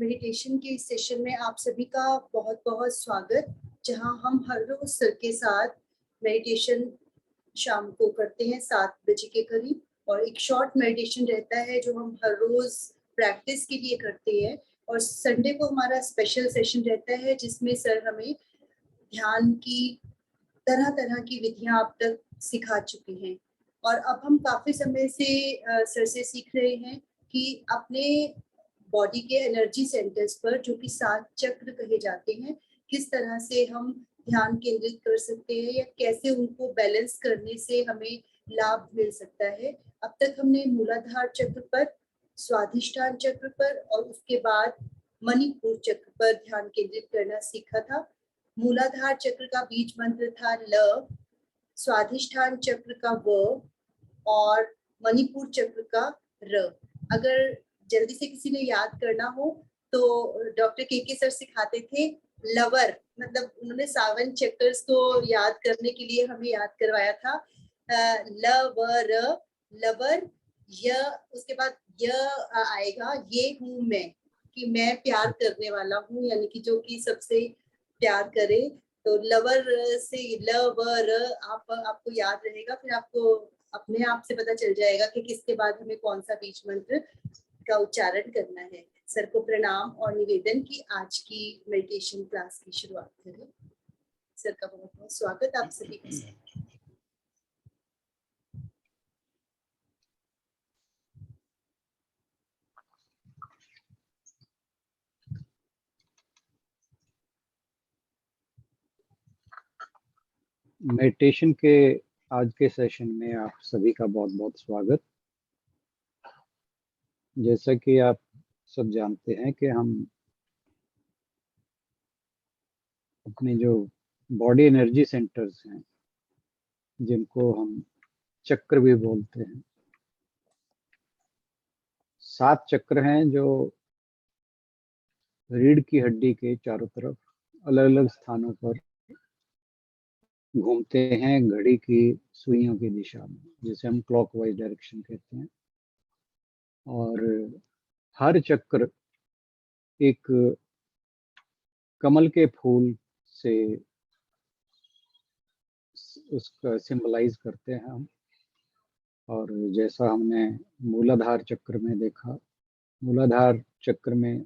Meditation के इस session में आप सभी का बहुत बहुत स्वागत, जहां हम हर रोज सर के साथ मेडिटेशन शाम को करते हैं 7 बजे के करीब, और एक शॉर्ट मेडिटेशन रहता है जो हम हर रोज प्रैक्टिस के लिए करते हैं। और संडे को हमारा स्पेशल सेशन रहता है जिसमें सर हमें ध्यान की तरह तरह की विधियां अब तक सिखा चुके हैं, और अब हम काफी समय से सर से सीख रहे हैं कि अपने बॉडी के एनर्जी सेंटर्स पर, जो कि 7 चक्र कहे जाते हैं, किस तरह से हम ध्यान केंद्रित कर सकते हैं या कैसे उनको बैलेंस करने से हमें लाभ मिल सकता है। अब तक हमने मूलाधार चक्र पर, स्वाधिष्ठान चक्र पर और उसके बाद मणिपुर चक्र पर ध्यान केंद्रित करना सीखा था। मूलाधार चक्र का बीज मंत्र था ल, स्वाधिष्ठान चक्र का व और मणिपुर चक्र का र। अगर जल्दी से किसी ने याद करना हो तो डॉक्टर के सर सिखाते थे लवर, मतलब उन्होंने 7 चक्र्स को याद करने के लिए हमें याद करवाया था। ल व र लवर, य उसके बाद य आएगा, ये हूं मैं, कि मैं प्यार करने वाला हूँ, यानी कि जो कि सबसे प्यार करे। तो लवर से ल व र आपको याद रहेगा, फिर आपको अपने आप से पता चल जाएगा कि किसके बाद हमें कौन सा बीज मंत्र का उच्चारण करना है। सर को प्रणाम और निवेदन की आज की मेडिटेशन क्लास की शुरुआत करें। सर का बहुत बहुत स्वागत आप सभी का। मेडिटेशन के आज के सेशन में आप सभी का बहुत बहुत स्वागत। जैसा कि आप सब जानते हैं कि हम अपने जो बॉडी एनर्जी सेंटर्स हैं, जिनको हम चक्र भी बोलते हैं, 7 चक्र हैं जो रीढ़ की हड्डी के चारों तरफ अलग अलग स्थानों पर घूमते हैं घड़ी की सुइयों की दिशा में, जिसे हम क्लॉकवाइज डायरेक्शन कहते हैं। और हर चक्र एक कमल के फूल से उसका सिंबलाइज करते हैं हम। और जैसा हमने मूलाधार चक्र में देखा, मूलाधार चक्र में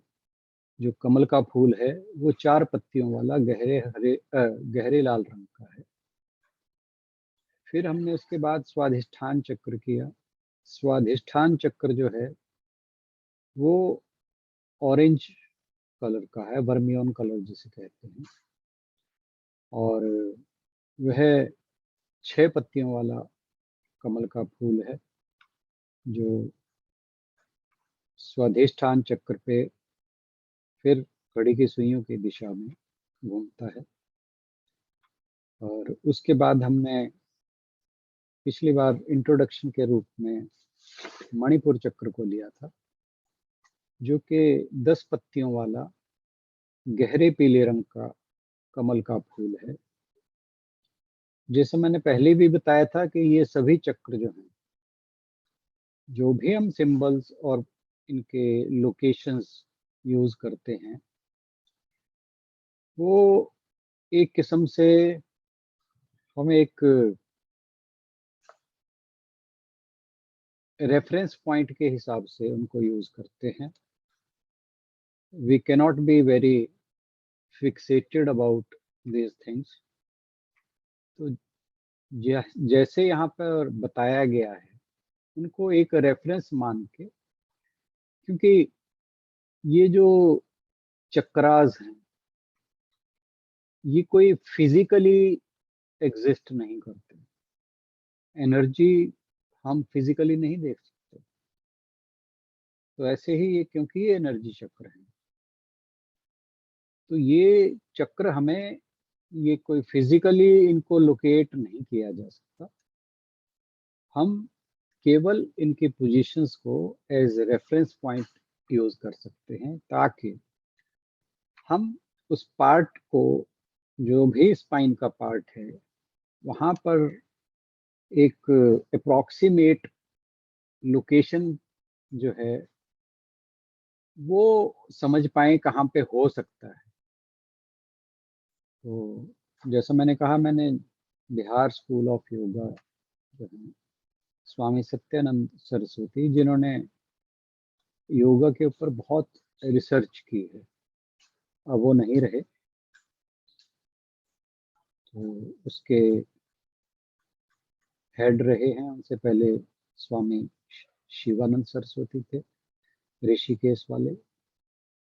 जो कमल का फूल है वो 4 पत्तियों वाला गहरे लाल रंग का है। फिर हमने उसके बाद स्वाधिष्ठान चक्र किया। स्वाधिष्ठान चक्र जो है वो ऑरेंज कलर का है, वर्मियोन कलर जिसे कहते हैं, और वह 6 पत्तियों वाला कमल का फूल है जो स्वाधिष्ठान चक्र पे फिर घड़ी की सुइयों की दिशा में घूमता है। और उसके बाद हमने पिछली बार इंट्रोडक्शन के रूप में मणिपुर चक्र को लिया था, जो कि 10 पत्तियों वाला गहरे पीले रंग का कमल का फूल है। जैसे मैंने पहले भी बताया था कि ये सभी चक्र जो हैं, जो भी हम सिंबल्स और इनके लोकेशंस यूज करते हैं, वो एक किस्म से हमें एक रेफरेंस पॉइंट के हिसाब से उनको यूज करते हैं। We cannot be very fixated about these things. तो जैसे यहाँ पर बताया गया है, उनको एक रेफरेंस मान के, क्योंकि ये जो चक्रास हैं ये कोई फिजिकली एग्जिस्ट नहीं करते। एनर्जी हम फिजिकली नहीं देख सकते, तो ऐसे ही ये, क्योंकि ये एनर्जी चक्र है, तो ये चक्र हमें, ये कोई फिजिकली इनको लोकेट नहीं किया जा सकता। हम केवल इनकी पोजीशंस को एज रेफरेंस पॉइंट यूज कर सकते हैं, ताकि हम उस पार्ट को, जो भी स्पाइन का पार्ट है, वहां पर एक अप्रॉक्सीमेट लोकेशन जो है वो समझ पाए कहाँ पे हो सकता है। तो जैसा मैंने कहा, मैंने बिहार स्कूल ऑफ योगा जो है स्वामी सत्यानंद सरस्वती, जिन्होंने योगा के ऊपर बहुत रिसर्च की है, अब वो नहीं रहे। तो उसके हेड रहे हैं उनसे पहले स्वामी शिवानंद सरस्वती थे, ऋषिकेश वाले,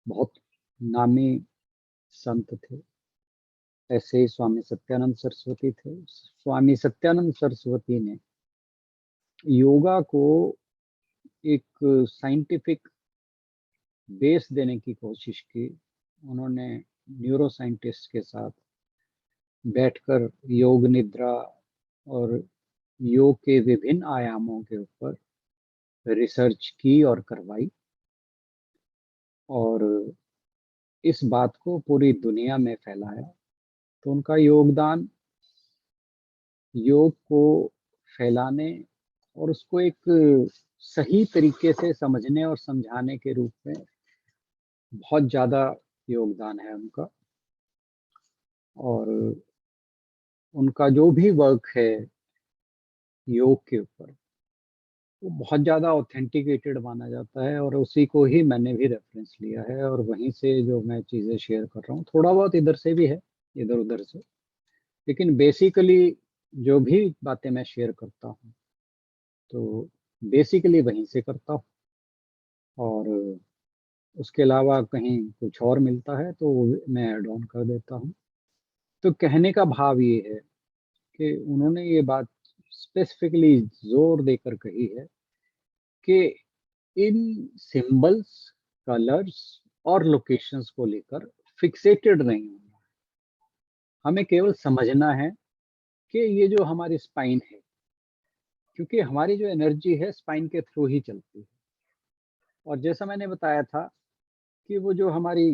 बहुत नामी संत थे। ऐसे ही स्वामी सत्यानंद सरस्वती थे। स्वामी सत्यानंद सरस्वती ने योगा को एक साइंटिफिक बेस देने की कोशिश की। उन्होंने न्यूरो साइंटिस्ट के साथ बैठकर योग निद्रा और योग के विभिन्न आयामों के ऊपर रिसर्च की और करवाई, और इस बात को पूरी दुनिया में फैलाया। तो उनका योगदान योग को फैलाने और उसको एक सही तरीके से समझने और समझाने के रूप में बहुत ज़्यादा योगदान है उनका। और उनका जो भी वर्क है योग के ऊपर, वो बहुत ज़्यादा ऑथेंटिकेटेड माना जाता है, और उसी को ही मैंने भी रेफरेंस लिया है, और वहीं से जो मैं चीज़ें शेयर कर रहा हूँ, थोड़ा बहुत इधर से भी है, इधर उधर से, लेकिन बेसिकली जो भी बातें मैं शेयर करता हूँ तो बेसिकली वहीं से करता हूँ। और उसके अलावा कहीं कुछ और मिलता है तो वो मैं ऐड ऑन कर देता हूँ। तो कहने का भाव ये है कि उन्होंने ये बात स्पेसिफिकली जोर देकर कही है कि इन सिंबल्स, कलर्स और लोकेशंस को लेकर फिक्सेटेड नहीं होना, हमें केवल समझना है कि ये जो हमारी स्पाइन है, क्योंकि हमारी जो एनर्जी है स्पाइन के थ्रू ही चलती है। और जैसा मैंने बताया था कि वो जो हमारी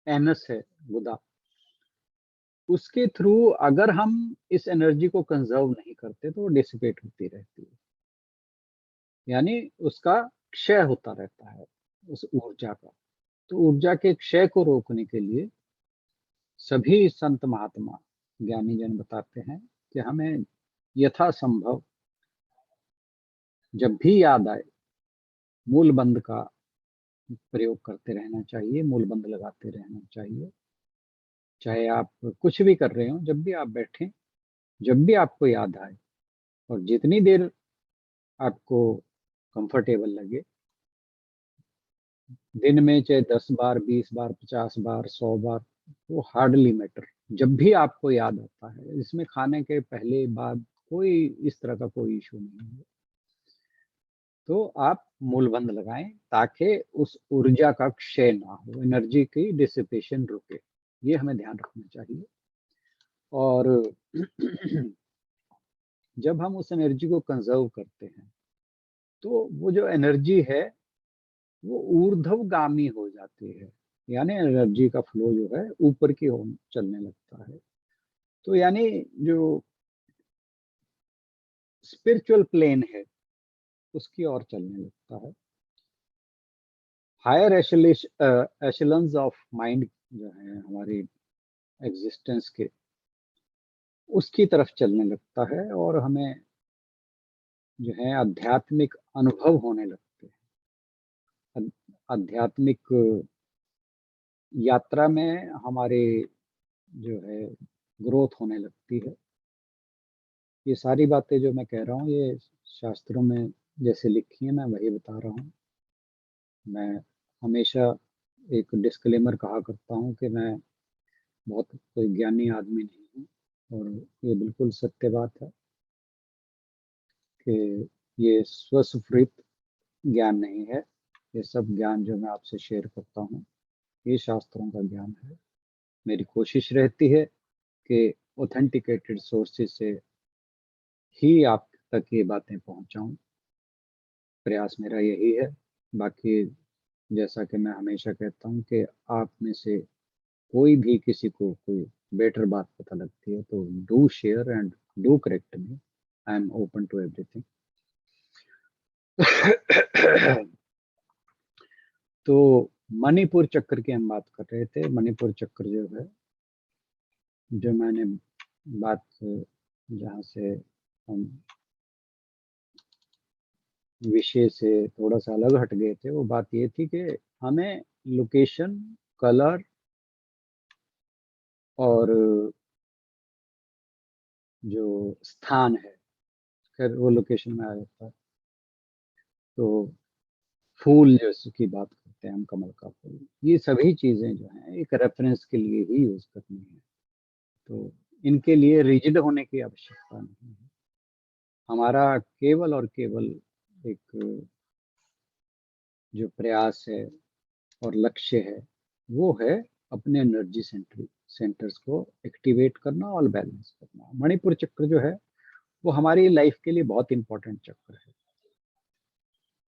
एनस है, गुदा, उसके थ्रू अगर हम इस एनर्जी को कंजर्व नहीं करते तो वो डिसिपेट होती रहती है, यानी उसका क्षय होता रहता है उस ऊर्जा का। तो ऊर्जा के क्षय को रोकने के लिए सभी संत महात्मा ज्ञानी जन बताते हैं कि हमें यथासंभव जब भी याद आए मूल बंध का प्रयोग करते रहना चाहिए, मूल बंध लगाते रहना चाहिए। चाहे आप कुछ भी कर रहे हो, जब भी आप बैठें, जब भी आपको याद आए, और जितनी देर आपको कंफर्टेबल लगे, दिन में चाहे 10 बार, 20 बार, 50 बार, 100 बार, वो हार्डली मैटर। जब भी आपको याद आता है, इसमें खाने के पहले बाद कोई इस तरह का कोई इशू नहीं है, तो आप मूलबंध लगाएं ताकि उस ऊर्जा का क्षय ना हो, एनर्जी की डिसिपेशन रुके। ये हमें ध्यान रखना चाहिए। और जब हम उस एनर्जी को कंजर्व करते हैं तो वो जो एनर्जी है वो ऊर्ध्वगामी हो जाती है, यानी एनर्जी का फ्लो जो है ऊपर की ओर चलने लगता है। तो यानी जो स्पिरिचुअल प्लेन है उसकी ओर चलने लगता है। हायर एशेलन्स ऑफ माइंड जो है हमारी एग्जिस्टेंस के, उसकी तरफ चलने लगता है, और हमें जो है आध्यात्मिक अनुभव होने लगते हैं। आध्यात्मिक यात्रा में हमारे जो है ग्रोथ होने लगती है। ये सारी बातें जो मैं कह रहा हूँ ये शास्त्रों में जैसे लिखी है मैं वही बता रहा हूँ। मैं हमेशा एक डिस्क्लेमर कहा करता हूँ कि मैं बहुत कोई ज्ञानी आदमी नहीं हूँ, और ये बिल्कुल सत्य बात है कि ये स्वस्फुरित ज्ञान नहीं है। ये सब ज्ञान जो मैं आपसे शेयर करता हूँ ये शास्त्रों का ज्ञान है। मेरी कोशिश रहती है कि ऑथेंटिकेटेड सोर्सेज से ही आप तक ये बातें पहुंचाऊं। प्रयास मेरा यही है। बाकी जैसा कि मैं हमेशा कहता हूं कि आप में से कोई भी किसी को कोई बेटर बात पता लगती है तो do share and do correct me. I am open to everything. तो मणिपुर चक्र की हम बात कर रहे थे। मणिपुर चक्र जो है, जो मैंने बात जहाँ से हम विषय से थोड़ा सा अलग हट गए थे, वो बात ये थी कि हमें लोकेशन, कलर और जो स्थान है, खैर वो लोकेशन में आ जाता है। तो फूल जैसे बात करते हैं हम, कमल का फूल, ये सभी चीजें जो हैं एक रेफरेंस के लिए ही यूज करनी है। तो इनके लिए रिजिड होने की आवश्यकता नहीं है। हमारा केवल और केवल एक जो प्रयास है और लक्ष्य है, वो है अपने एनर्जी सेंटर्स को एक्टिवेट करना और बैलेंस करना। मणिपुर चक्र जो है वो हमारी लाइफ के लिए बहुत इंपॉर्टेंट चक्र है।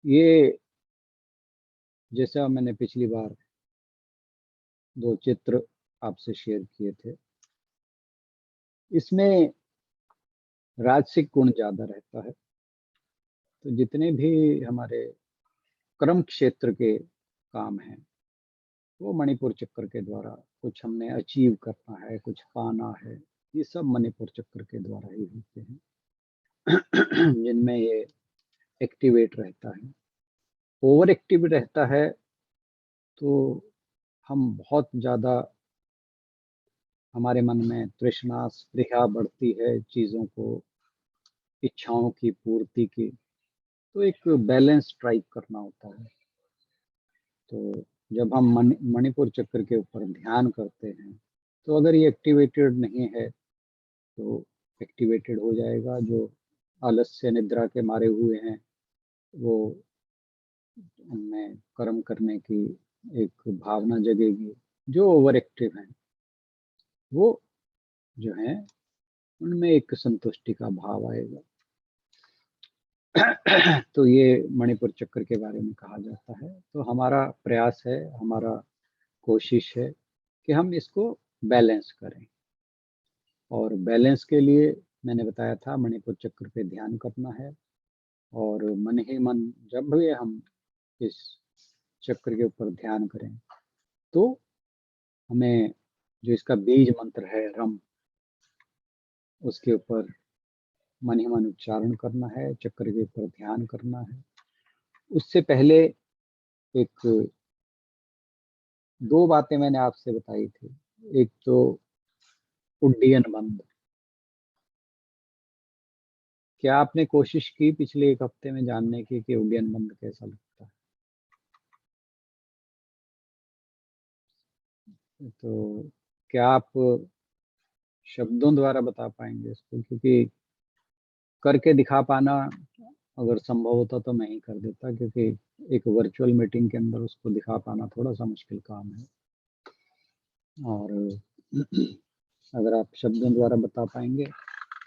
ये जैसा मैंने पिछली बार 2 चित्र आपसे शेयर किए थे, इसमें राजसिक गुण ज्यादा रहता है। तो जितने भी हमारे कर्म क्षेत्र के काम हैं, वो मणिपुर चक्र के द्वारा, कुछ हमने अचीव करना है, कुछ पाना है, ये सब मणिपुर चक्र के द्वारा ही होते हैं। जिनमें ये एक्टिवेट रहता है। ओवर एक्टिव रहता है तो हम बहुत ज्यादा, हमारे मन में तृष्णा स्पृहा बढ़ती है चीजों को, इच्छाओं की पूर्ति की। तो एक बैलेंस स्ट्राइक करना होता है। तो जब हम मणिपुर चक्र के ऊपर ध्यान करते हैं, तो अगर ये एक्टिवेटेड नहीं है तो एक्टिवेटेड हो जाएगा। जो आलस्य निद्रा के मारे हुए हैं, वो उनमें कर्म करने की एक भावना जगेगी। जो ओवर एक्टिव हैं, वो जो है उनमें एक संतुष्टि का भाव आएगा। तो ये मणिपुर चक्र के बारे में कहा जाता है। तो हमारा प्रयास है, हमारा कोशिश है कि हम इसको बैलेंस करें। और बैलेंस के लिए मैंने बताया था, मणिपुर चक्र पे ध्यान करना है। और मन ही मन जब भी हम इस चक्र के ऊपर ध्यान करें, तो हमें जो इसका बीज मंत्र है रम, उसके ऊपर मन ही मन उच्चारण करना है, चक्र के ऊपर ध्यान करना है। उससे पहले एक 2 बातें मैंने आपसे बताई थी। एक तो उड्डयन बंद। क्या आपने कोशिश की पिछले 1 हफ्ते में जानने की कि उड्डयन बंद कैसा लगता है? तो क्या आप शब्दों द्वारा बता पाएंगे इसको? क्योंकि करके दिखा पाना अगर संभव होता तो मैं ही कर देता, क्योंकि एक वर्चुअल मीटिंग के अंदर उसको दिखा पाना थोड़ा सा मुश्किल काम है। और अगर आप शब्दों द्वारा बता पाएंगे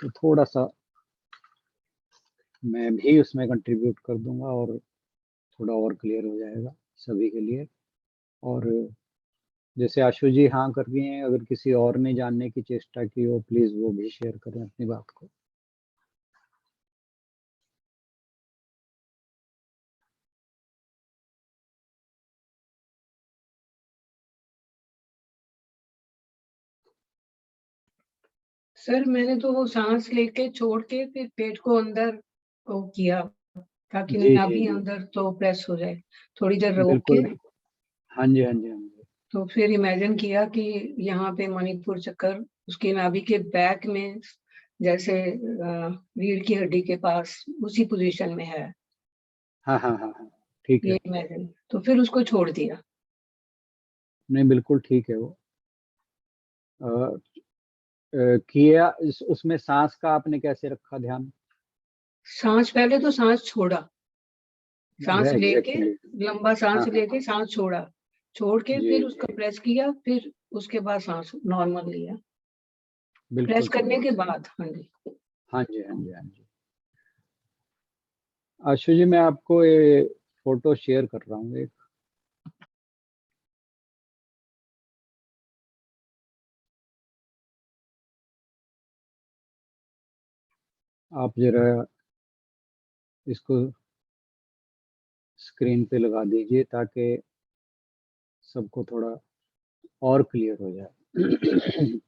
तो थोड़ा सा मैं भी उसमें कंट्रीब्यूट कर दूंगा और थोड़ा और क्लियर हो जाएगा सभी के लिए। और जैसे आशु जी हाँ कर रही हैं, अगर किसी और ने जानने की चेष्टा की हो, प्लीज वो भी शेयर करें अपनी बात को। सर मैंने तो वो सांस लेके छोड़ के फिर पेट को अंदर को किया, ताकि जी जी नाभि जी, अंदर तो प्रेस हो जाए। थोड़ी देर रोक के बिल्कुल। हाँ जी, हाँ जी, हाँ जी। तो फिर इमेजिन किया कि यहाँ पे मणिपुर चक्कर उसकी नाभि के बैक में, जैसे रीढ़ की हड्डी के पास उसी पोजीशन में है। हाँ हाँ हाँ हाँ, ठीक है। ये इमेजिन, तो फिर उसको छोड़ दिया। नहीं, बिल्कुल ठीक है वो। अ, किया उसमें सांस का आपने कैसे रखा ध्यान? सांस पहले तो सांस छोड़ा, सांस लेके एग्जैक्टली। लंबा हाँ सांस हाँ, लेके सांस छोड़ा, छोड़ के जी फिर जी, उसका प्रेस किया, फिर उसके बाद सांस नॉर्मल लिया। प्रेस बिल्कुल सही करने है। के बाद, हाँ जी। हाँ जी, हाँ जी, हाँ जी। आशु जी, मैं आपको ये फोटो शेयर कर रहा हूँ एक। आप जरा इसको स्क्रीन पे लगा दीजिए ताकि सबको थोड़ा और क्लियर हो जाए।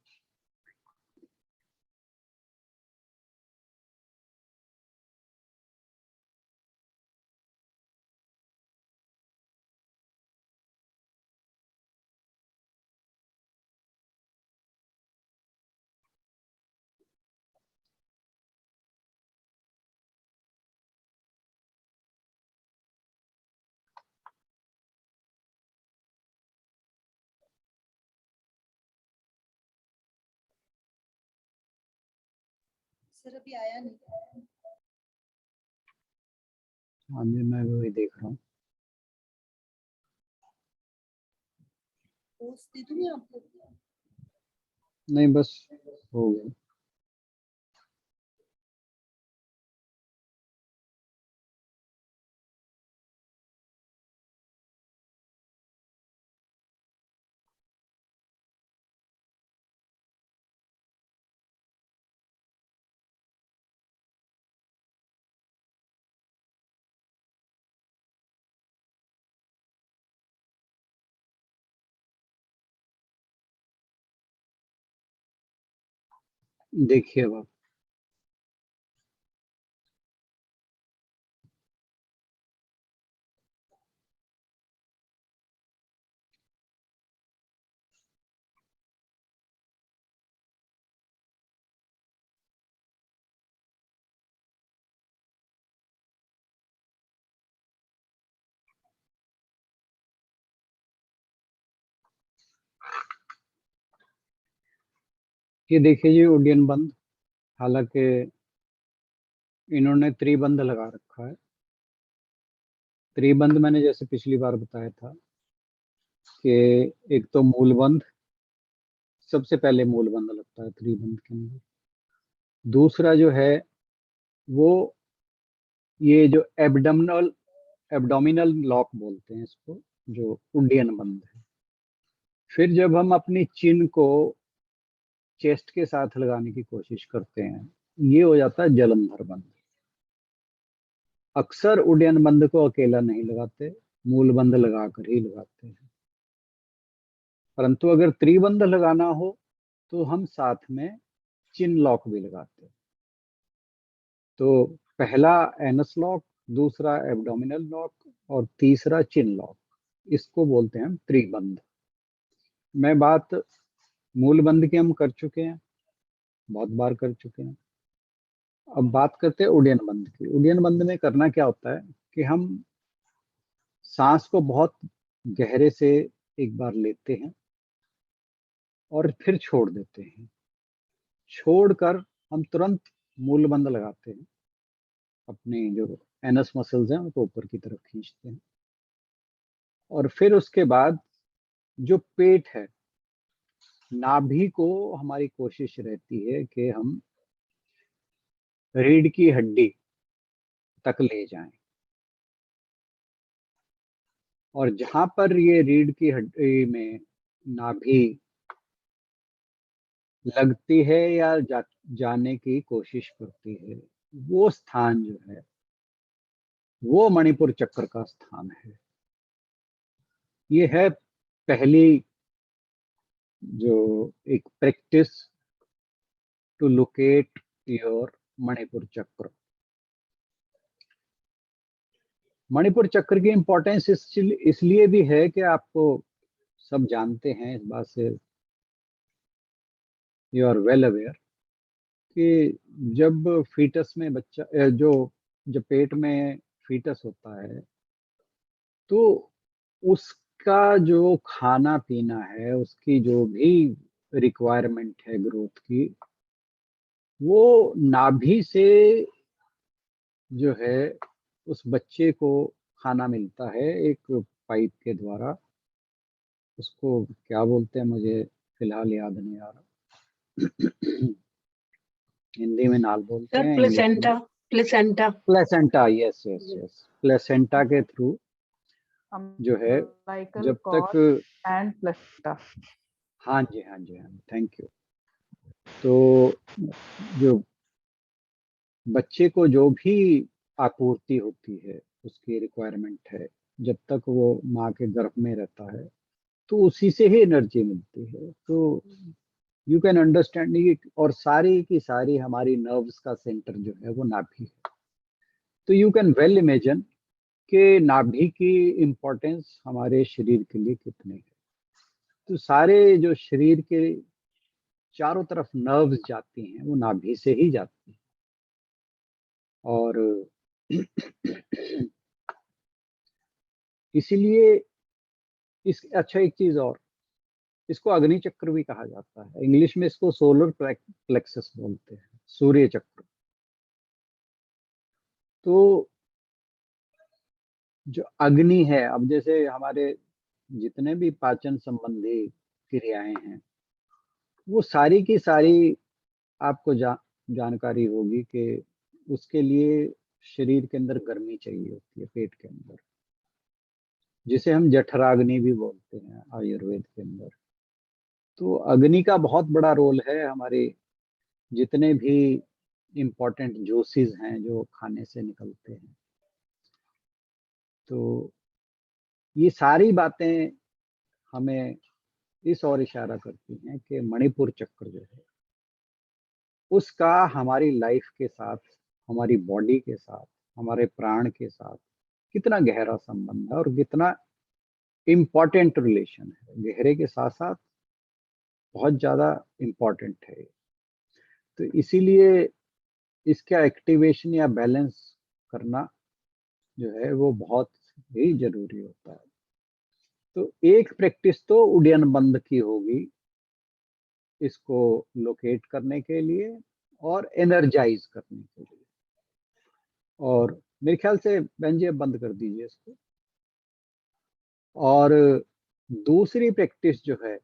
सर अभी आया नहीं। हाँ जी, मैं वही देख रहा हूँ। पोस्ट दे दूँ मैं आपको? नहीं, बस हो गया। देखिए अब आप। ये देखिए जी, उड्डयन बंद। हालांकि इन्होंने त्रिबंध लगा रखा है। त्रिबंध मैंने जैसे पिछली बार बताया था कि एक तो मूलबंध, सबसे पहले मूलबंध लगता है त्रिबंध के अंदर। दूसरा जो है वो ये जो एब्डोमिनल लॉक बोलते हैं इसको, जो उड्डयन बंध है। फिर जब हम अपनी चिन को चेस्ट के साथ लगाने की कोशिश करते हैं, ये हो जाता है जलंधर बंध। अक्सर उड्डयन बंध को अकेला नहीं लगाते, मूल बंध लगाकर ही लगाते हैं। परंतु अगर त्रिबंध लगाना हो तो हम साथ में चिन लॉक भी लगाते हैं। तो पहला एनस लॉक, दूसरा एब्डोमिनल लॉक और तीसरा चिन लॉक, इसको बोलते हैं हम त्रिबंध। मैं बात मूल बंध की हम कर चुके हैं, बहुत बार कर चुके हैं। अब बात करते हैं उड्डयन बंध की। उड्डयन बंध में करना क्या होता है कि हम सांस को बहुत गहरे से एक बार लेते हैं और फिर छोड़ देते हैं। छोड़कर हम तुरंत मूल बंध लगाते हैं, अपने जो एनस मसल्स हैं उनको ऊपर की तरफ खींचते हैं। और फिर उसके बाद जो पेट है, नाभि को हमारी कोशिश रहती है कि हम रीढ़ की हड्डी तक ले जाएं। और जहां पर ये रीढ़ की हड्डी में नाभि लगती है या जाने की कोशिश करती है, वो स्थान जो है वो मणिपुर चक्र का स्थान है। ये है पहली जो एक practice to locate your Manipura chakra. Manipura चक्र की इंपॉर्टेंस इसलिए भी है कि आपको सब जानते हैं इस बात से, यू आर वेल अवेयर कि जब फीटस में बच्चा जो जब पेट में फीटस होता है तो उसका जो खाना पीना है, उसकी जो भी रिक्वायरमेंट है ग्रोथ की, वो नाभि से जो है उस बच्चे को खाना मिलता है एक पाइप के द्वारा। उसको क्या बोलते हैं मुझे फिलहाल याद नहीं आ रहा। हिंदी में नाल बोलते सर हैं, इंग्लिश में placenta. Placenta. Placenta. Yes yes yes, placenta के थ्रू जो है umbilical जब cord तक। and placenta. हाँ जी हाँ जी हाँ जी, थैंक यू। तो जो बच्चे को जो भी आपूर्ति होती है, उसकी रिक्वायरमेंट है, जब तक वो माँ के गर्भ में रहता है, तो उसी से ही एनर्जी मिलती है। तो यू कैन अंडरस्टैंड, और सारी की सारी हमारी नर्व्स का सेंटर जो है वो नाभि है। तो यू कैन वेल इमेजिन कि नाभि की इम्पोर्टेंस हमारे शरीर के लिए कितनी है। तो सारे जो शरीर के चारों तरफ नर्व्स जाती हैं वो नाभि से ही जाती हैं। और इसीलिए अच्छा, एक चीज और, इसको अग्नि चक्र भी कहा जाता है। इंग्लिश में इसको सोलर प्लेक्सस बोलते हैं, सूर्य चक्र। तो जो अग्नि है, अब जैसे हमारे जितने भी पाचन संबंधी क्रियाएं हैं वो सारी की सारी आपको जानकारी होगी कि उसके लिए शरीर के अंदर गर्मी चाहिए होती है, पेट के अंदर, जिसे हम जठराग्नि भी बोलते हैं आयुर्वेद के अंदर। तो अग्नि का बहुत बड़ा रोल है हमारे जितने भी इम्पोर्टेंट जूसेस हैं जो खाने से निकलते हैं। तो ये सारी बातें हमें इस ओर इशारा करती हैं कि मणिपुर चक्र जो है उसका हमारी लाइफ के साथ, हमारी बॉडी के साथ, हमारे प्राण के साथ कितना गहरा संबंध है और कितना इम्पोर्टेंट रिलेशन है। गहरे के साथ साथ बहुत ज्यादा इम्पोर्टेंट है। तो इसीलिए इसका एक्टिवेशन या बैलेंस करना जो है वो बहुत ही जरूरी होता है। तो एक प्रैक्टिस तो उड्डयन बंद की होगी इसको लोकेट करने के लिए और एनर्जाइज करने के लिए। और मेरे ख्याल से बहन जी अब बंद कर दीजिए इसको। और दूसरी प्रैक्टिस जो है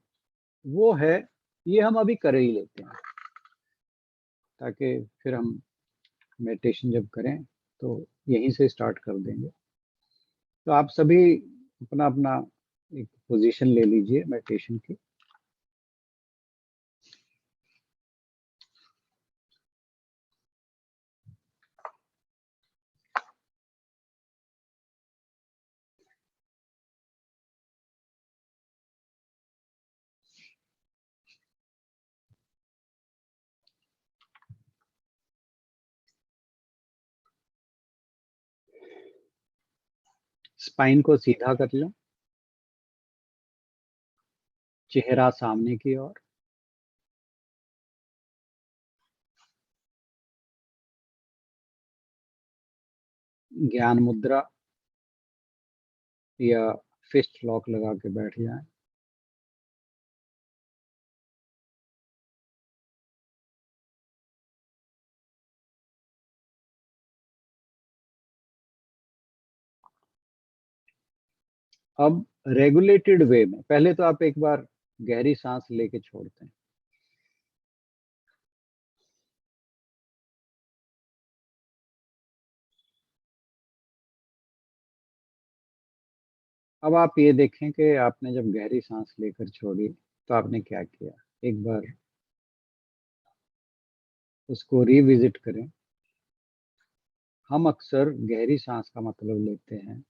वो है, ये हम अभी कर ही लेते हैं ताकि फिर हम मेडिटेशन जब करें तो यहीं से स्टार्ट कर देंगे। तो आप सभी अपना अपना एक पोजीशन ले लीजिए मेडिटेशन की। स्पाइन को सीधा कर लें, चेहरा सामने की ओर। ज्ञान मुद्रा या फिस्ट लॉक लगा के बैठ जाएं। अब रेगुलेटेड वे में पहले तो आप एक बार गहरी सांस लेके छोड़ते हैं। अब आप ये देखें कि आपने जब गहरी सांस लेकर छोड़ी तो आपने क्या किया। एक बार उसको रिविजिट करें। हम अक्सर गहरी सांस का मतलब लेते हैं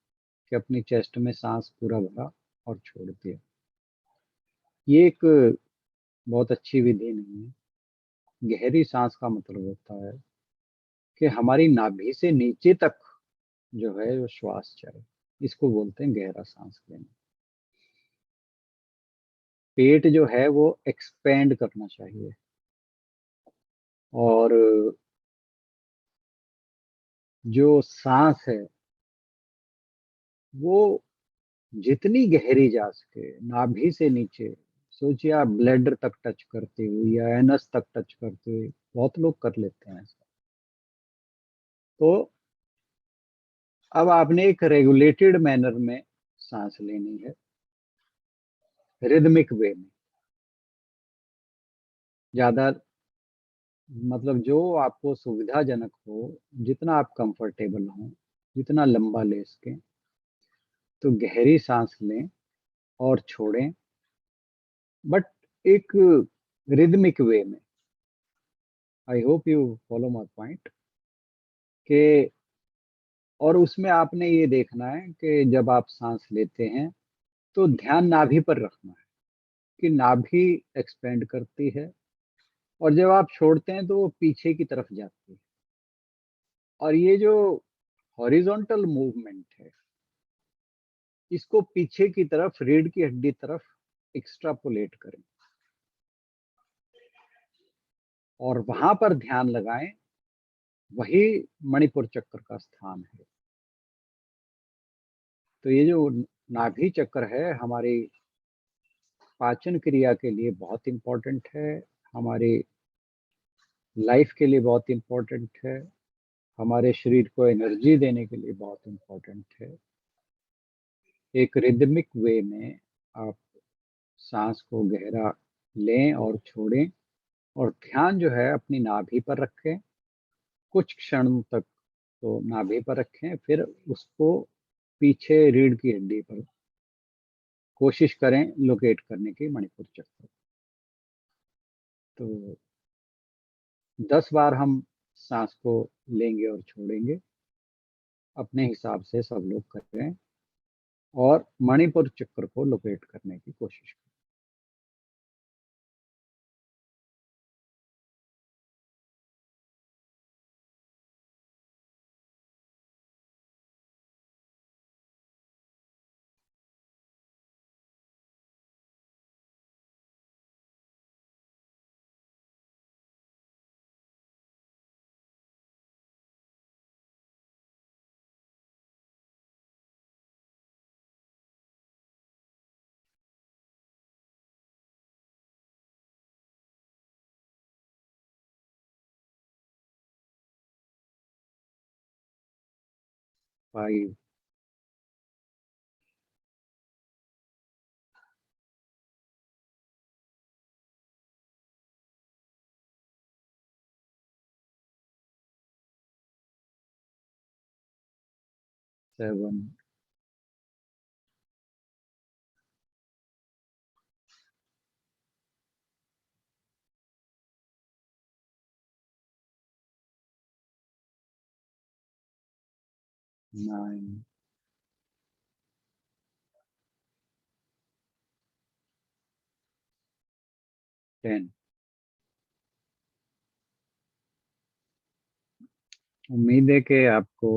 कि अपनी चेस्ट में सांस पूरा भरा और छोड़ दिया। ये एक बहुत अच्छी विधि नहीं है। गहरी सांस का मतलब होता है कि हमारी नाभि से नीचे तक जो है वो श्वास जाए। इसको बोलते हैं गहरा सांस लेना। पेट जो है वो एक्सपेंड करना चाहिए और जो सांस है वो जितनी गहरी जा सके नाभि से नीचे, सोचिए आप ब्लैडर तक टच करते हुए या एनस तक टच करते हुए, बहुत लोग कर लेते हैं ऐसा। तो अब आपने एक रेगुलेटेड मैनर में सांस लेनी है, रिदमिक वे में। ज्यादा मतलब जो आपको सुविधाजनक हो, जितना आप कंफर्टेबल हो, जितना लंबा ले सकें। तो गहरी सांस लें और छोड़ें, बट एक रिदमिक वे में। आई hope you follow my point कि, और उसमें आपने ये देखना है कि जब आप सांस लेते हैं तो ध्यान नाभि पर रखना है कि नाभि एक्सपेंड करती है और जब आप छोड़ते हैं तो वो पीछे की तरफ जाती है। और ये जो हॉरिजॉन्टल मूवमेंट है इसको पीछे की तरफ रीढ़ की हड्डी तरफ एक्स्ट्रापोलेट करें और वहां पर ध्यान लगाएं। वही मणिपुर चक्र का स्थान है। तो ये जो नाभि चक्र है हमारी पाचन क्रिया के लिए बहुत इंपॉर्टेंट है, हमारी लाइफ के लिए बहुत इंपॉर्टेंट है, हमारे शरीर को एनर्जी देने के लिए बहुत इंपॉर्टेंट है। एक रिदमिक वे में आप सांस को गहरा लें और छोड़ें और ध्यान जो है अपनी नाभि पर रखें। कुछ क्षण तक तो नाभि पर रखें, फिर उसको पीछे रीढ़ की हड्डी पर कोशिश करें लोकेट करने की, मणिपुर चक्र। तो 10 बार हम सांस को लेंगे और छोड़ेंगे, अपने हिसाब से सब लोग करें और मणिपुर चक्र को लोकेट करने की कोशिश करें। फाइव, 7, 9, 10। उम्मीद है कि आपको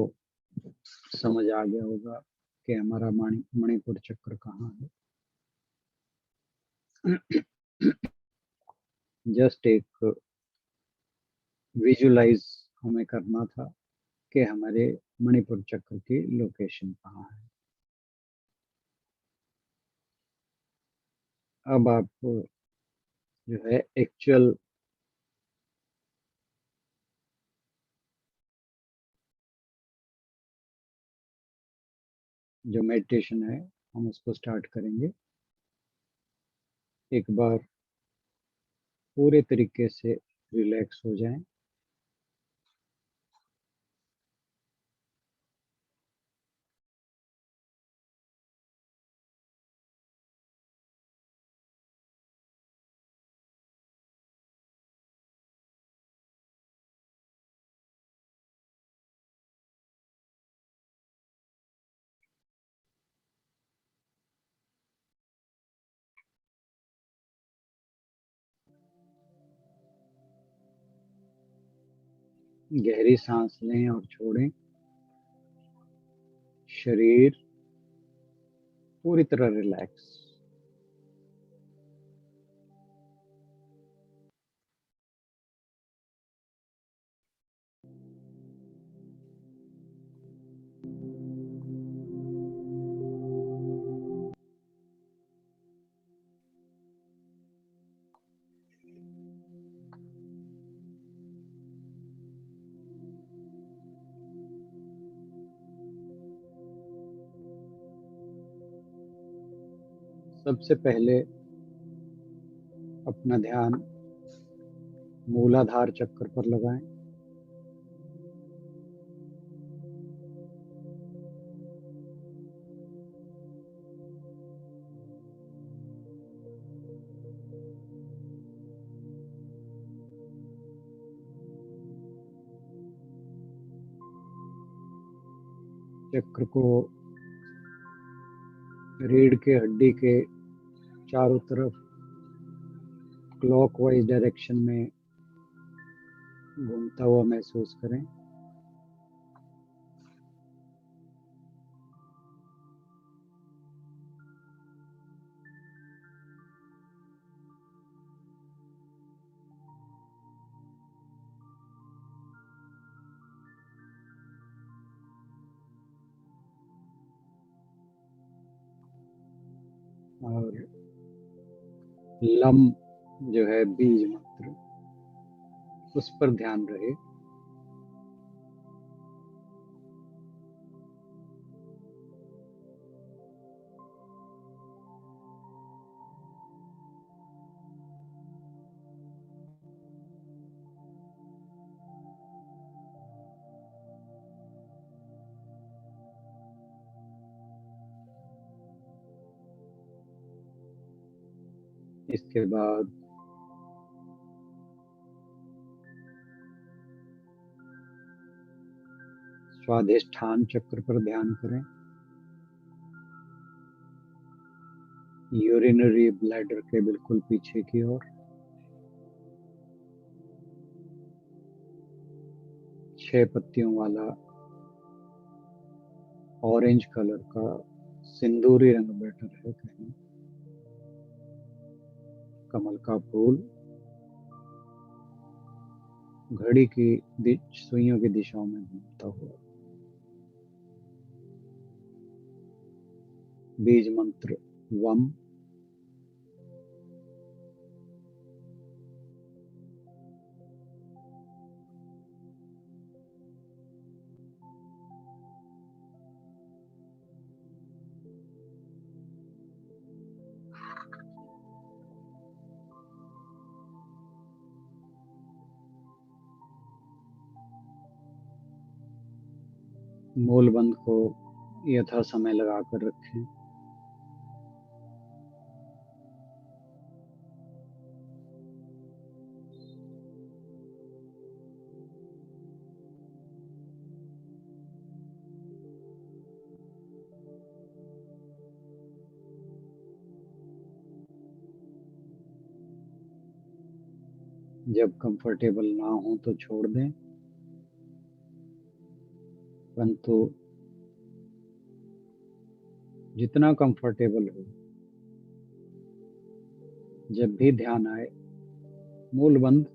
समझ आ गया होगा कि हमारा मणिपुर चक्र कहाँ है। जस्ट एक विजुलाइज हमें करना था कि हमारे मणिपुर चक्र की लोकेशन कहाँ है। अब आप जो है एक्चुअल जो मेडिटेशन है हम उसको स्टार्ट करेंगे। एक बार पूरे तरीके से रिलैक्स हो जाएं। गहरी सांस लें और छोड़ें। शरीर पूरी तरह रिलैक्स। सबसे पहले अपना ध्यान मूलाधार चक्र पर लगाएं। चक्र को रीढ़ के हड्डी के चारों तरफ क्लॉकवाइज डायरेक्शन में घूमता हुआ महसूस करें। और लम जो है बीज मंत्र, उस पर ध्यान रहे। इसके बाद स्वाधिष्ठान चक्र पर ध्यान करें। यूरिनरी ब्लैडर के बिल्कुल पीछे की ओर 6 पत्तियों वाला ऑरेंज कलर का सिंदूरी रंग बैटर है कहीं। कमल का फूल घड़ी की सुइयों की दिशाओं में घूमता हुआ। बीज मंत्र वम। मूलबंध को यथा समय लगाकर रखें। जब कंफर्टेबल ना हो तो छोड़ दें, परंतु जितना कंफर्टेबल हो, जब भी ध्यान आए मूलबंध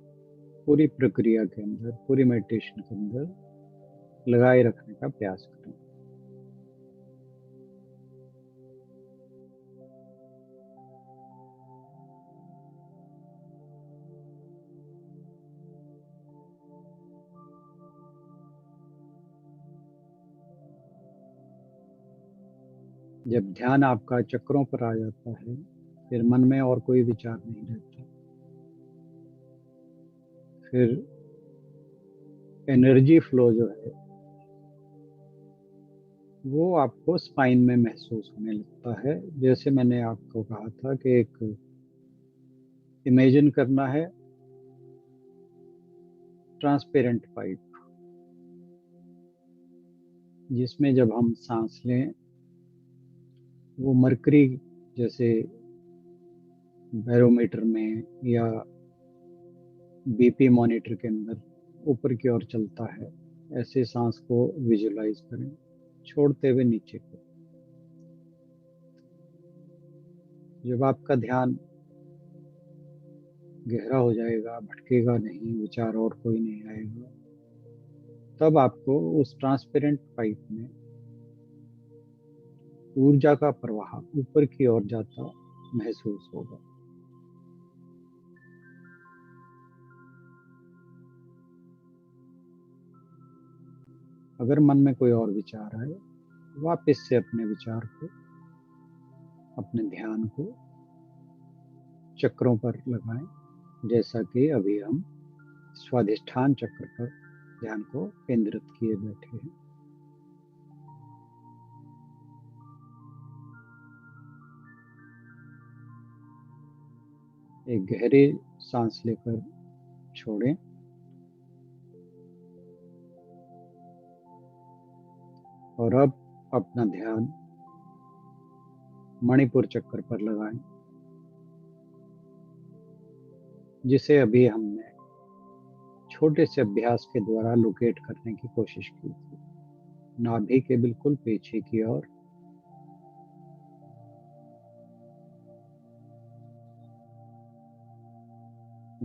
पूरी प्रक्रिया के अंदर, पूरी मेडिटेशन के अंदर लगाए रखने का प्रयास करें। जब ध्यान आपका चक्रों पर आ जाता है, फिर मन में और कोई विचार नहीं रहता। फिर एनर्जी फ्लो जो है वो आपको स्पाइन में महसूस होने लगता है। जैसे मैंने आपको कहा था कि एक इमेजिन करना है ट्रांसपेरेंट पाइप, जिसमें जब हम सांस लें वो मरकरी जैसे बैरोमीटर में या बीपी मॉनिटर के अंदर ऊपर की ओर चलता है, ऐसे सांस को विजुलाइज करें, छोड़ते हुए नीचे को। जब आपका ध्यान गहरा हो जाएगा, भटकेगा नहीं, विचार और कोई नहीं आएगा, तब आपको उस ट्रांसपेरेंट पाइप में ऊर्जा का प्रवाह ऊपर की ओर जाता महसूस होगा। अगर मन में कोई और विचार आए, वापस से अपने विचार को, अपने ध्यान को चक्रों पर लगाएं, जैसा कि अभी हम स्वाधिष्ठान चक्र पर ध्यान को केंद्रित किए बैठे हैं। एक गहरी सांस लेकर छोड़ें और अब अपना ध्यान मणिपुर चक्र पर लगाएं, जिसे अभी हमने छोटे से अभ्यास के द्वारा लोकेट करने की कोशिश की थी, नाभि के बिल्कुल पीछे की ओर।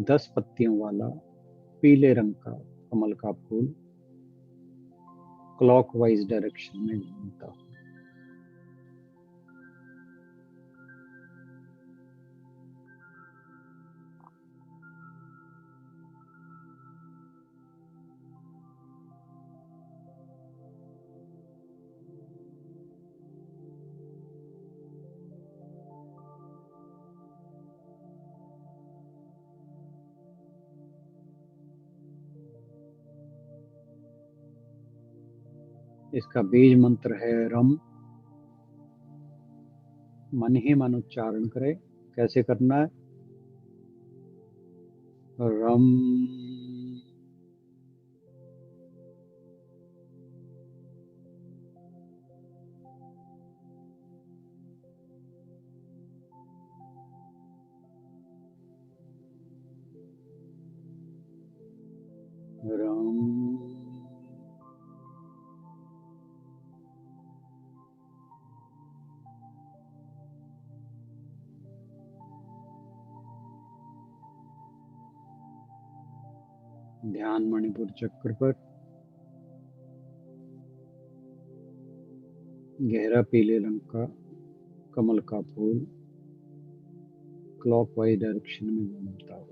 दस पत्तियों वाला पीले रंग का कमल का फूल क्लॉकवाइज डायरेक्शन में घूमता हो। इसका बीज मंत्र है रम। मन ही मन उच्चारण करें। कैसे करना है? रम। रम। ध्यान मणिपुर चक्र पर। गहरा पीले रंग का कमल का फूल क्लॉकवाइज डायरेक्शन में घूमता हो।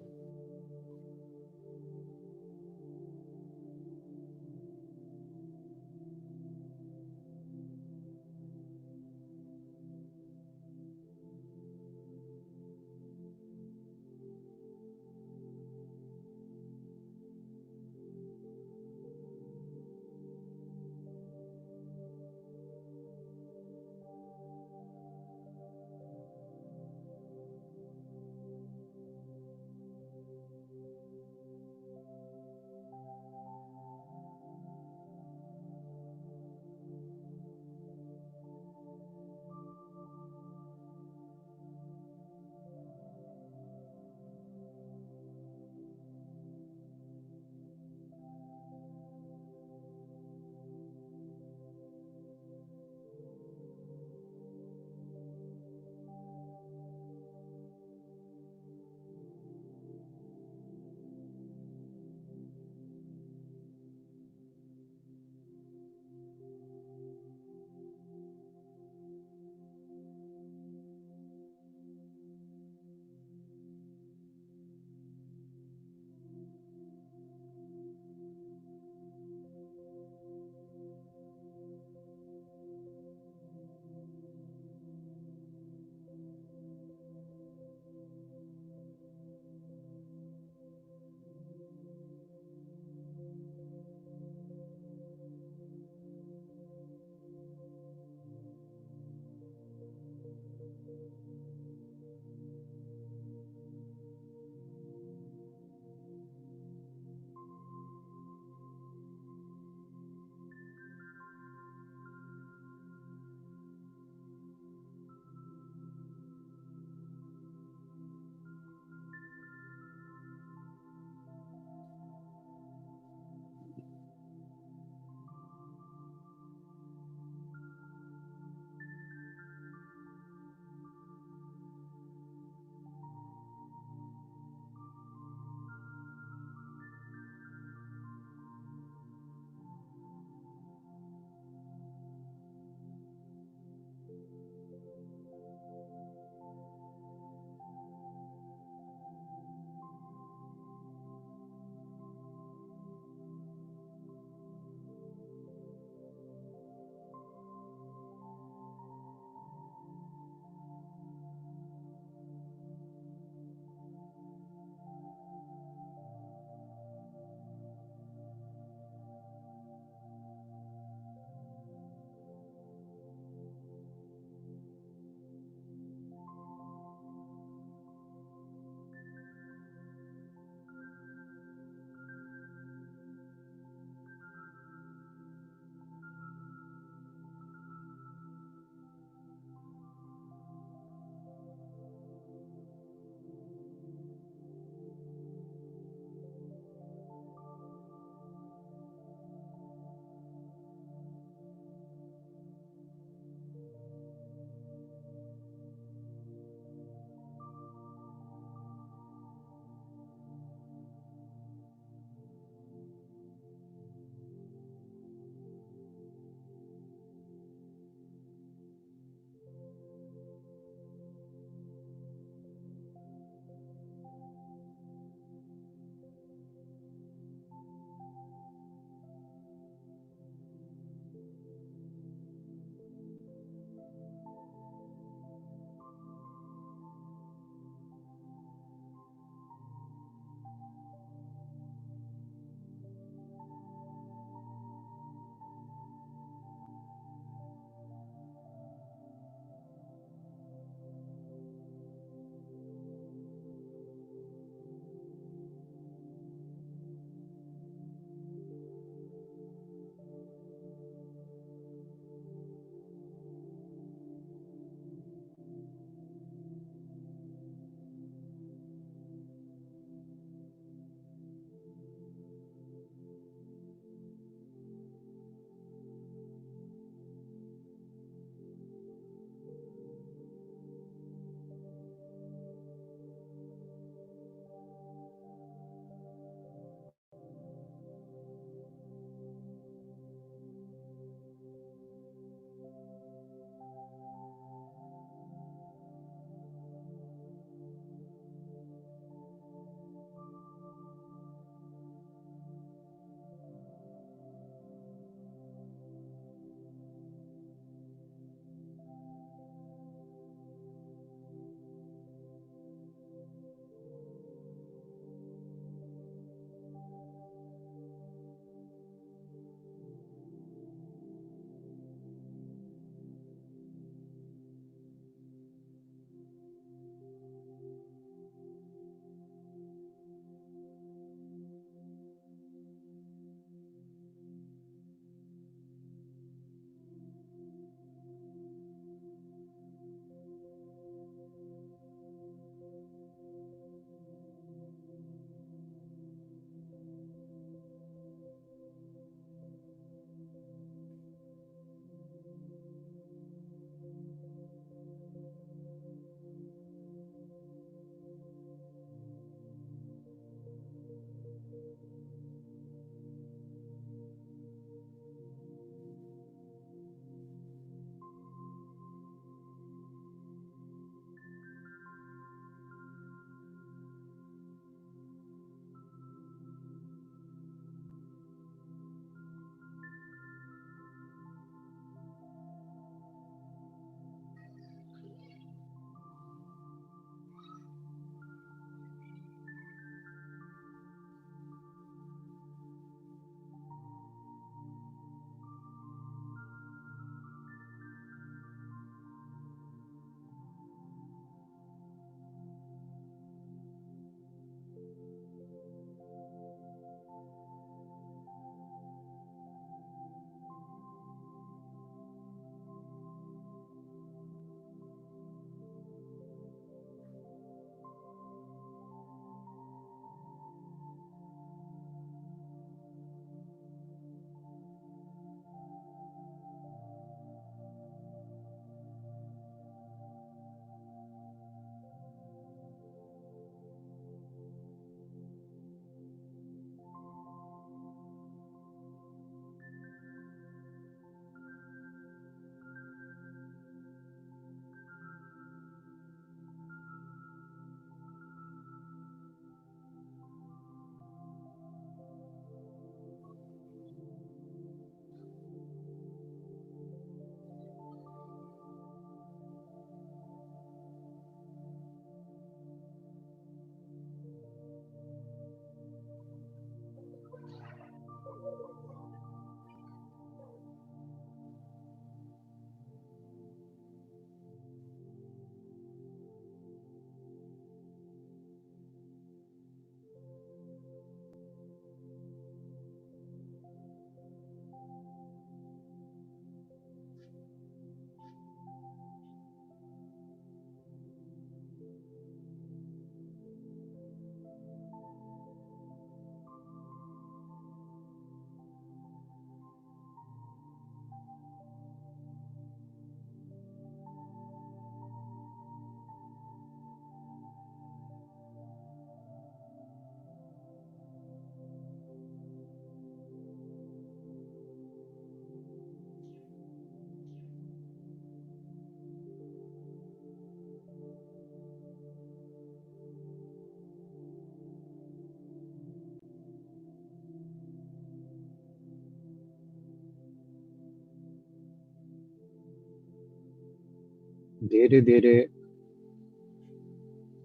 धीरे धीरे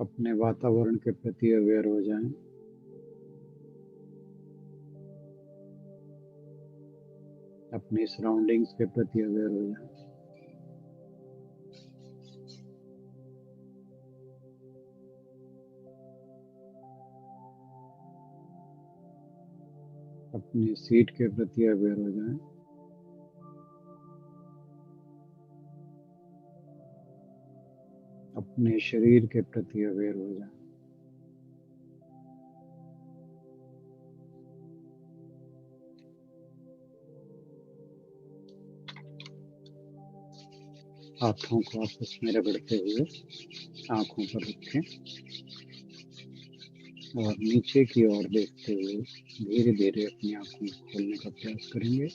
अपने वातावरण के प्रति अवेयर हो जाएं। अपनी सराउंडिंग्स के प्रति अवेयर हो जाएं। अपनी सीट के प्रति अवेयर हो जाएं। अपने शरीर के प्रति अवेयर हो जाएं। हाथों को आपस में रगड़ते हुए आंखों पर रखें और नीचे की ओर देखते हुए धीरे धीरे अपनी आंखों को खोलने का प्रयास करेंगे।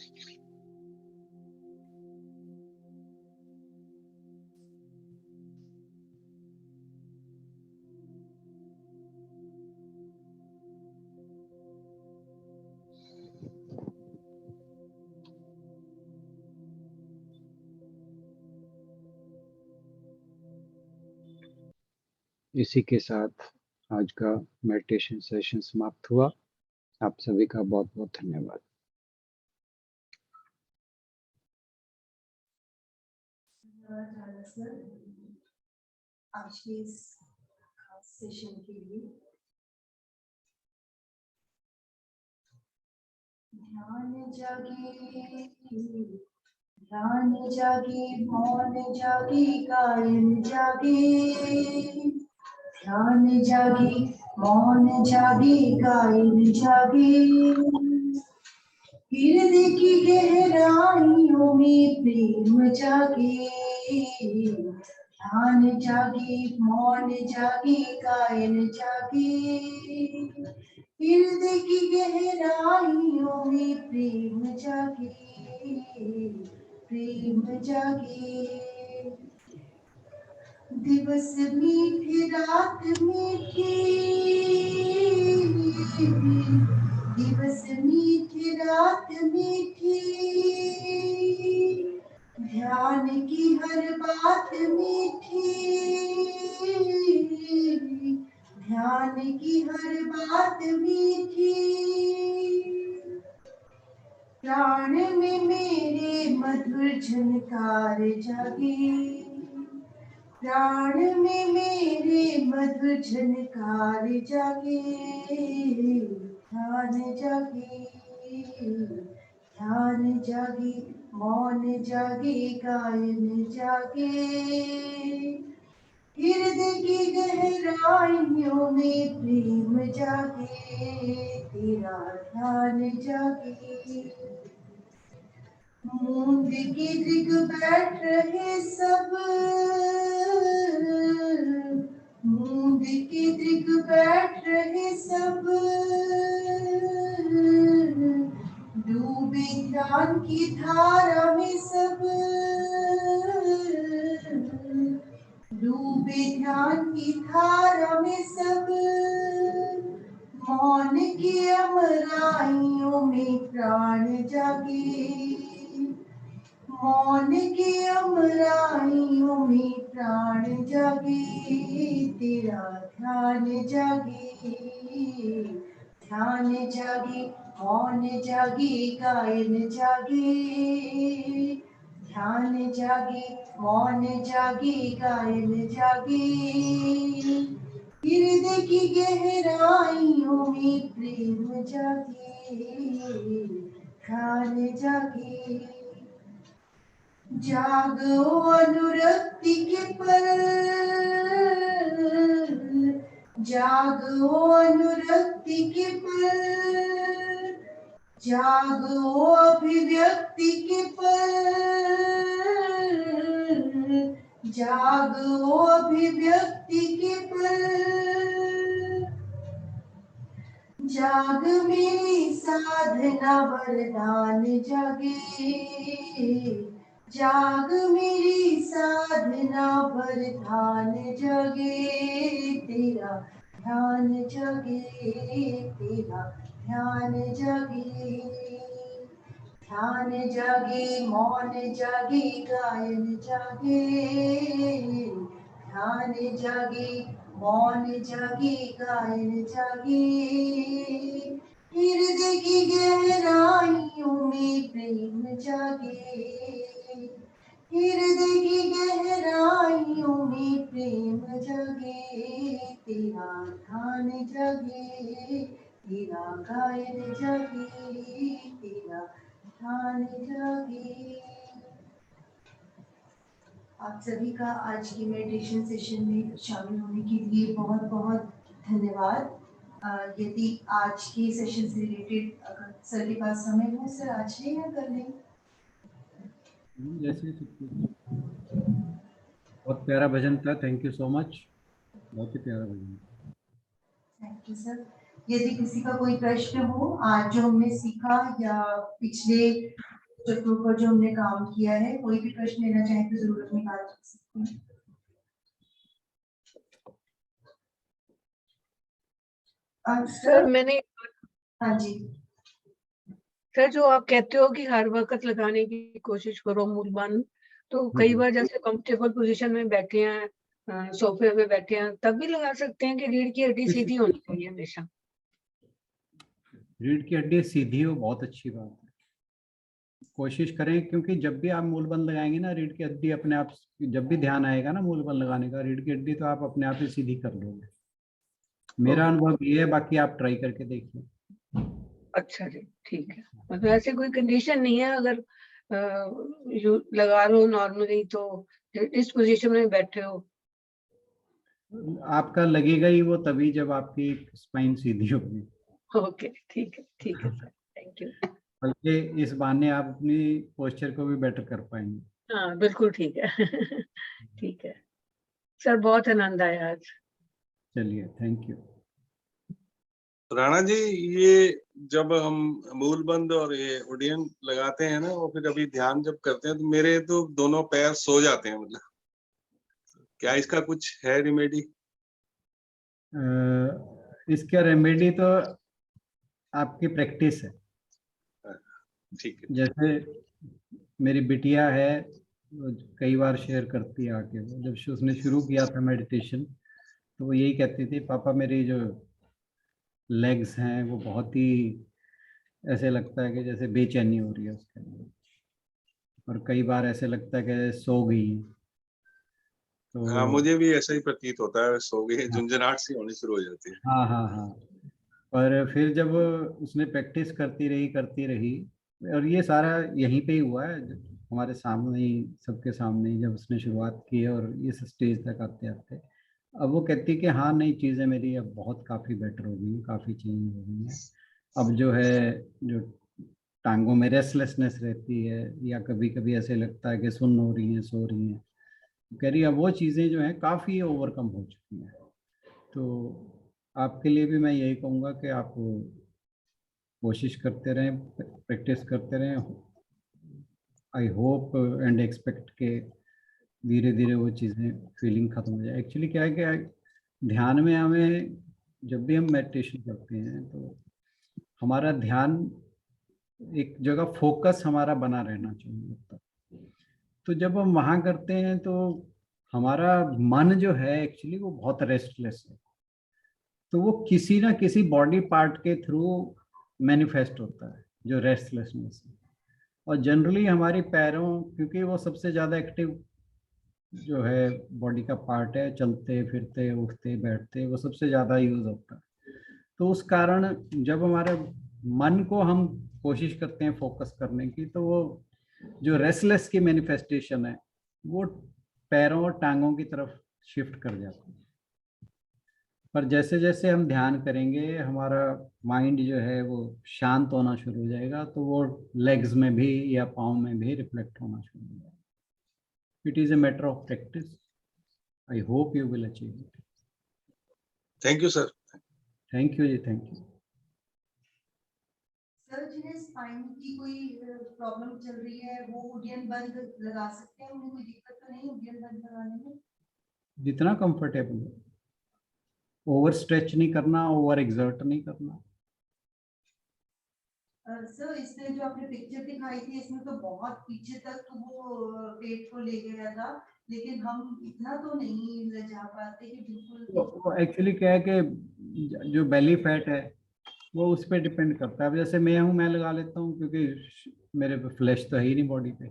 इसी के साथ आज का मेडिटेशन सेशन समाप्त हुआ। आप सभी का बहुत बहुत धन्यवाद। आज के इस खास सेशन के लिए ध्यान जागे, ध्यान जागे, मौन जागे, कायन जागे। ध्यान जागे, मौन जागे, कायन जागे। हृदय की गहराइयों में प्रेम जागे। ध्यान जागे, मौन जागे, कायन जागे। हृदय की गहराइयों में प्रेम जागे, प्रेम जागे। दिवस मीठी, रात मीठी, दिवस मीठी, रात मीठी। ध्यान की हर बात मीठी, ध्यान की हर बात मीठी। प्राण में मेरे मधुर झनकार जागे। प्राण में मेरे मधुर झनकार जागे। ध्यान जागे, ध्यान जागे, मौन जागे, गायन जागे। हृदय की गहराइयों में प्रेम जागे, तेरा ध्यान जागे। मूंद की दिग बैठ रहे सब, मूंद की दिग बैठ रहे सब। डूबे ध्यान की धारा में सब, डूबे ध्यान की धारा में सब। मौन की अमराइयों में प्राण जागे, मौन की अमराइयों में प्राण जागे। तेरा ध्यान जागे, ध्यान जागे, मौन जागे, गायन जागे। ध्यान जागे, मौन जागे, गायन जागे। हृदय की गहराइयों में प्रेम जागे, ध्यान जागे। जागो अनुरक्ति के पल, जागो अनुरक्ति के पल। जागो अभिव्यक्ति के पल, जागो अभिव्यक्ति के पल। जाग मेरी साधना वरदान जागे, जाग मेरी साधना वरदान जागे। तेरा ध्यान जागे, तेरा ध्यान जागे। ध्यान जागे मौन जागे गायन जागे, ध्यान जागे मौन जागे गायन जागे, हृदय की गहराइयों में प्रेम जागे, हृदय की गहराइयों में प्रेम जागे, तेरा ध्यान जागे, तेरा गायन जागे, तेरा ध्यान जागे। आप सभी का आज की मेडिटेशन सेशन में शामिल होने के लिए बहुत बहुत धन्यवाद। यदि आज के सेशन से रिलेटेड अगर सर के पास समय हो, सर आज लें या कर लें? जैसे बहुत प्यारा भजन था, थैंक यू सो मच, बहुत ही प्यारा भजन। Thank you sir. यदि किसी का कोई प्रश्न हो आज जो हमने सीखा या पिछले चक्रों पर जो हमने काम किया है, कोई भी प्रश्न लेना चाहे तो जरूर अपनी बात रख सकते हैं। सर मैंने, हाँ जी सर जो आप कहते हो कि हर वक्त लगाने की कोशिश करो मूल बंद, तो कई बार जैसे कंफर्टेबल पोजीशन में बैठे हैं, सोफे पे बैठे हैं, तब भी लगा सकते हैं कि रीढ़ की हड्डी सीधी होनी चाहिए हमेशा? रीढ़ की हड्डी सीधी हो, बहुत अच्छी बात है, कोशिश करें, क्योंकि जब भी आप मूल बंद लगाएंगे ना, रीढ़ की हड्डी अपने आप, जब भी ध्यान आएगा ना मूल बंद लगाने का, रीढ़ की हड्डी तो आप अपने आप ही सीधी कर लोगे। मेरा अनुभव ये है, बाकी आप ट्राई करके देखिए। अच्छा जी, ठीक है। मतलब ऐसे कोई कंडीशन नहीं है, अगर लगा लो नॉर्मली तो इस पोजीशन में बैठे हो? आपका लगेगा ही वो तभी जब आपकी स्पाइन सीधी होगी। ओके, ठीक है सर, थैंक यू। बल्कि इस बहाने आप अपनी पोस्चर को भी बेटर कर पाएंगे। हाँ बिल्कुल ठीक है। ठीक है सर, बहुत आनंद आया आज। चलिए, थैंक यू। राणा जी, ये जब हम मूल बंद और ये उडियन लगाते हैं ना, और फिर अभी ध्यान जब करते हैं तो मेरे तो दोनों पैर सो जाते हैं, मतलब क्या इसका कुछ है रेमेडी? इसका रेमेडी तो आपकी प्रैक्टिस है। ठीक है। जैसे मेरी बिटिया है, वो कई बार शेयर करती है आके, वो जब उसने शुरू किया था मेडिटेशन, तो वो यही कहती थी, पापा मेरी जो लेग्स हैं वो बहुत ही ऐसे लगता है कि जैसे बेचैनी हो रही है उसके अंदर, और कई बार ऐसे लगता है कि सो गई है। तो हाँ, मुझे भी ऐसा ही प्रतीत होता है, सो गई, हाँ झुंझुनाहट सी होनी शुरू हो जाती है। हाँ हाँ हाँ। पर फिर जब उसने प्रैक्टिस करती रही, और ये सारा यहीं पे ही हुआ है, हमारे सामने ही, सबके सामने ही, जब उसने शुरुआत की है और इस स्टेज तक आते आते, अब वो कहती कि हाँ, नई चीज़ें मेरी अब बहुत काफ़ी बेटर हो गई, काफ़ी चेंज हो गई हैं। अब जो है, जो टांगों में रेस्टलेसनेस रहती है, या कभी कभी ऐसे लगता है कि सुन्न हो रही हैं, सो रही हैं, कह रही अब वो चीज़ें जो हैं काफ़ी ओवरकम हो चुकी हैं। तो आपके लिए भी मैं यही कहूँगा कि आप कोशिश करते रहें, प्रैक्टिस करते रहें। आई होप एंड एक्सपेक्ट के धीरे धीरे वो चीज़ें, फीलिंग खत्म हो जाए। एक्चुअली क्या है कि ध्यान में हमें, जब भी हम मेडिटेशन करते हैं तो हमारा ध्यान एक जगह फोकस हमारा बना रहना चाहिए तब। तो जब हम वहाँ करते हैं तो हमारा मन जो है एक्चुअली वो बहुत रेस्टलेस है, तो वो किसी ना किसी बॉडी पार्ट के थ्रू मैनिफेस्ट होता है, जो रेस्टलेसनेस है। और जनरली हमारी पैरों, क्योंकि वो सबसे ज़्यादा एक्टिव जो है बॉडी का पार्ट है, चलते फिरते उठते बैठते वो सबसे ज़्यादा यूज होता है। तो उस कारण जब हमारे मन को हम कोशिश करते हैं फोकस करने की, तो वो जो रेस्टलेस की मैनिफेस्टेशन है वो पैरों और टांगों की तरफ शिफ्ट कर जाती है। पर जैसे जैसे हम ध्यान करेंगे, हमारा माइंड जो है वो शांत होना शुरू हो जाएगा, तो वो लेग्स में भी या पाँव में भी रिफ्लेक्ट होना शुरू हो जाएगा। It is a matter of practice. I hope you will achieve it. Thank you sir. Thank you जी, थैंक यू। सर, जिन्हें स्पाइन की कोई प्रॉब्लम चल रही है वो उडियन बंद लगा सकते हैं? उन्हें कोई दिक्कत तो नहीं उडियन बंद लगाने में? जितना कंफर्टेबल हो, ओवर स्ट्रेच नहीं करना, ओवर एक्सर्ट नहीं करना। सर इसमें जो आपने पिक्चर दिखाई थी इसमें तो बहुत पीछे तक तो वो पेट को ले गया था, लेकिन हम इतना तो नहीं ले जा पाते कि बिल्कुल। एक्चुअली क्या है कि जो बेली फैट है वो उस पर डिपेंड करता है। अब जैसे मैं हूँ, मैं लगा लेता हूँ क्योंकि मेरे पे फ्लैश तो है ही नहीं बॉडी पे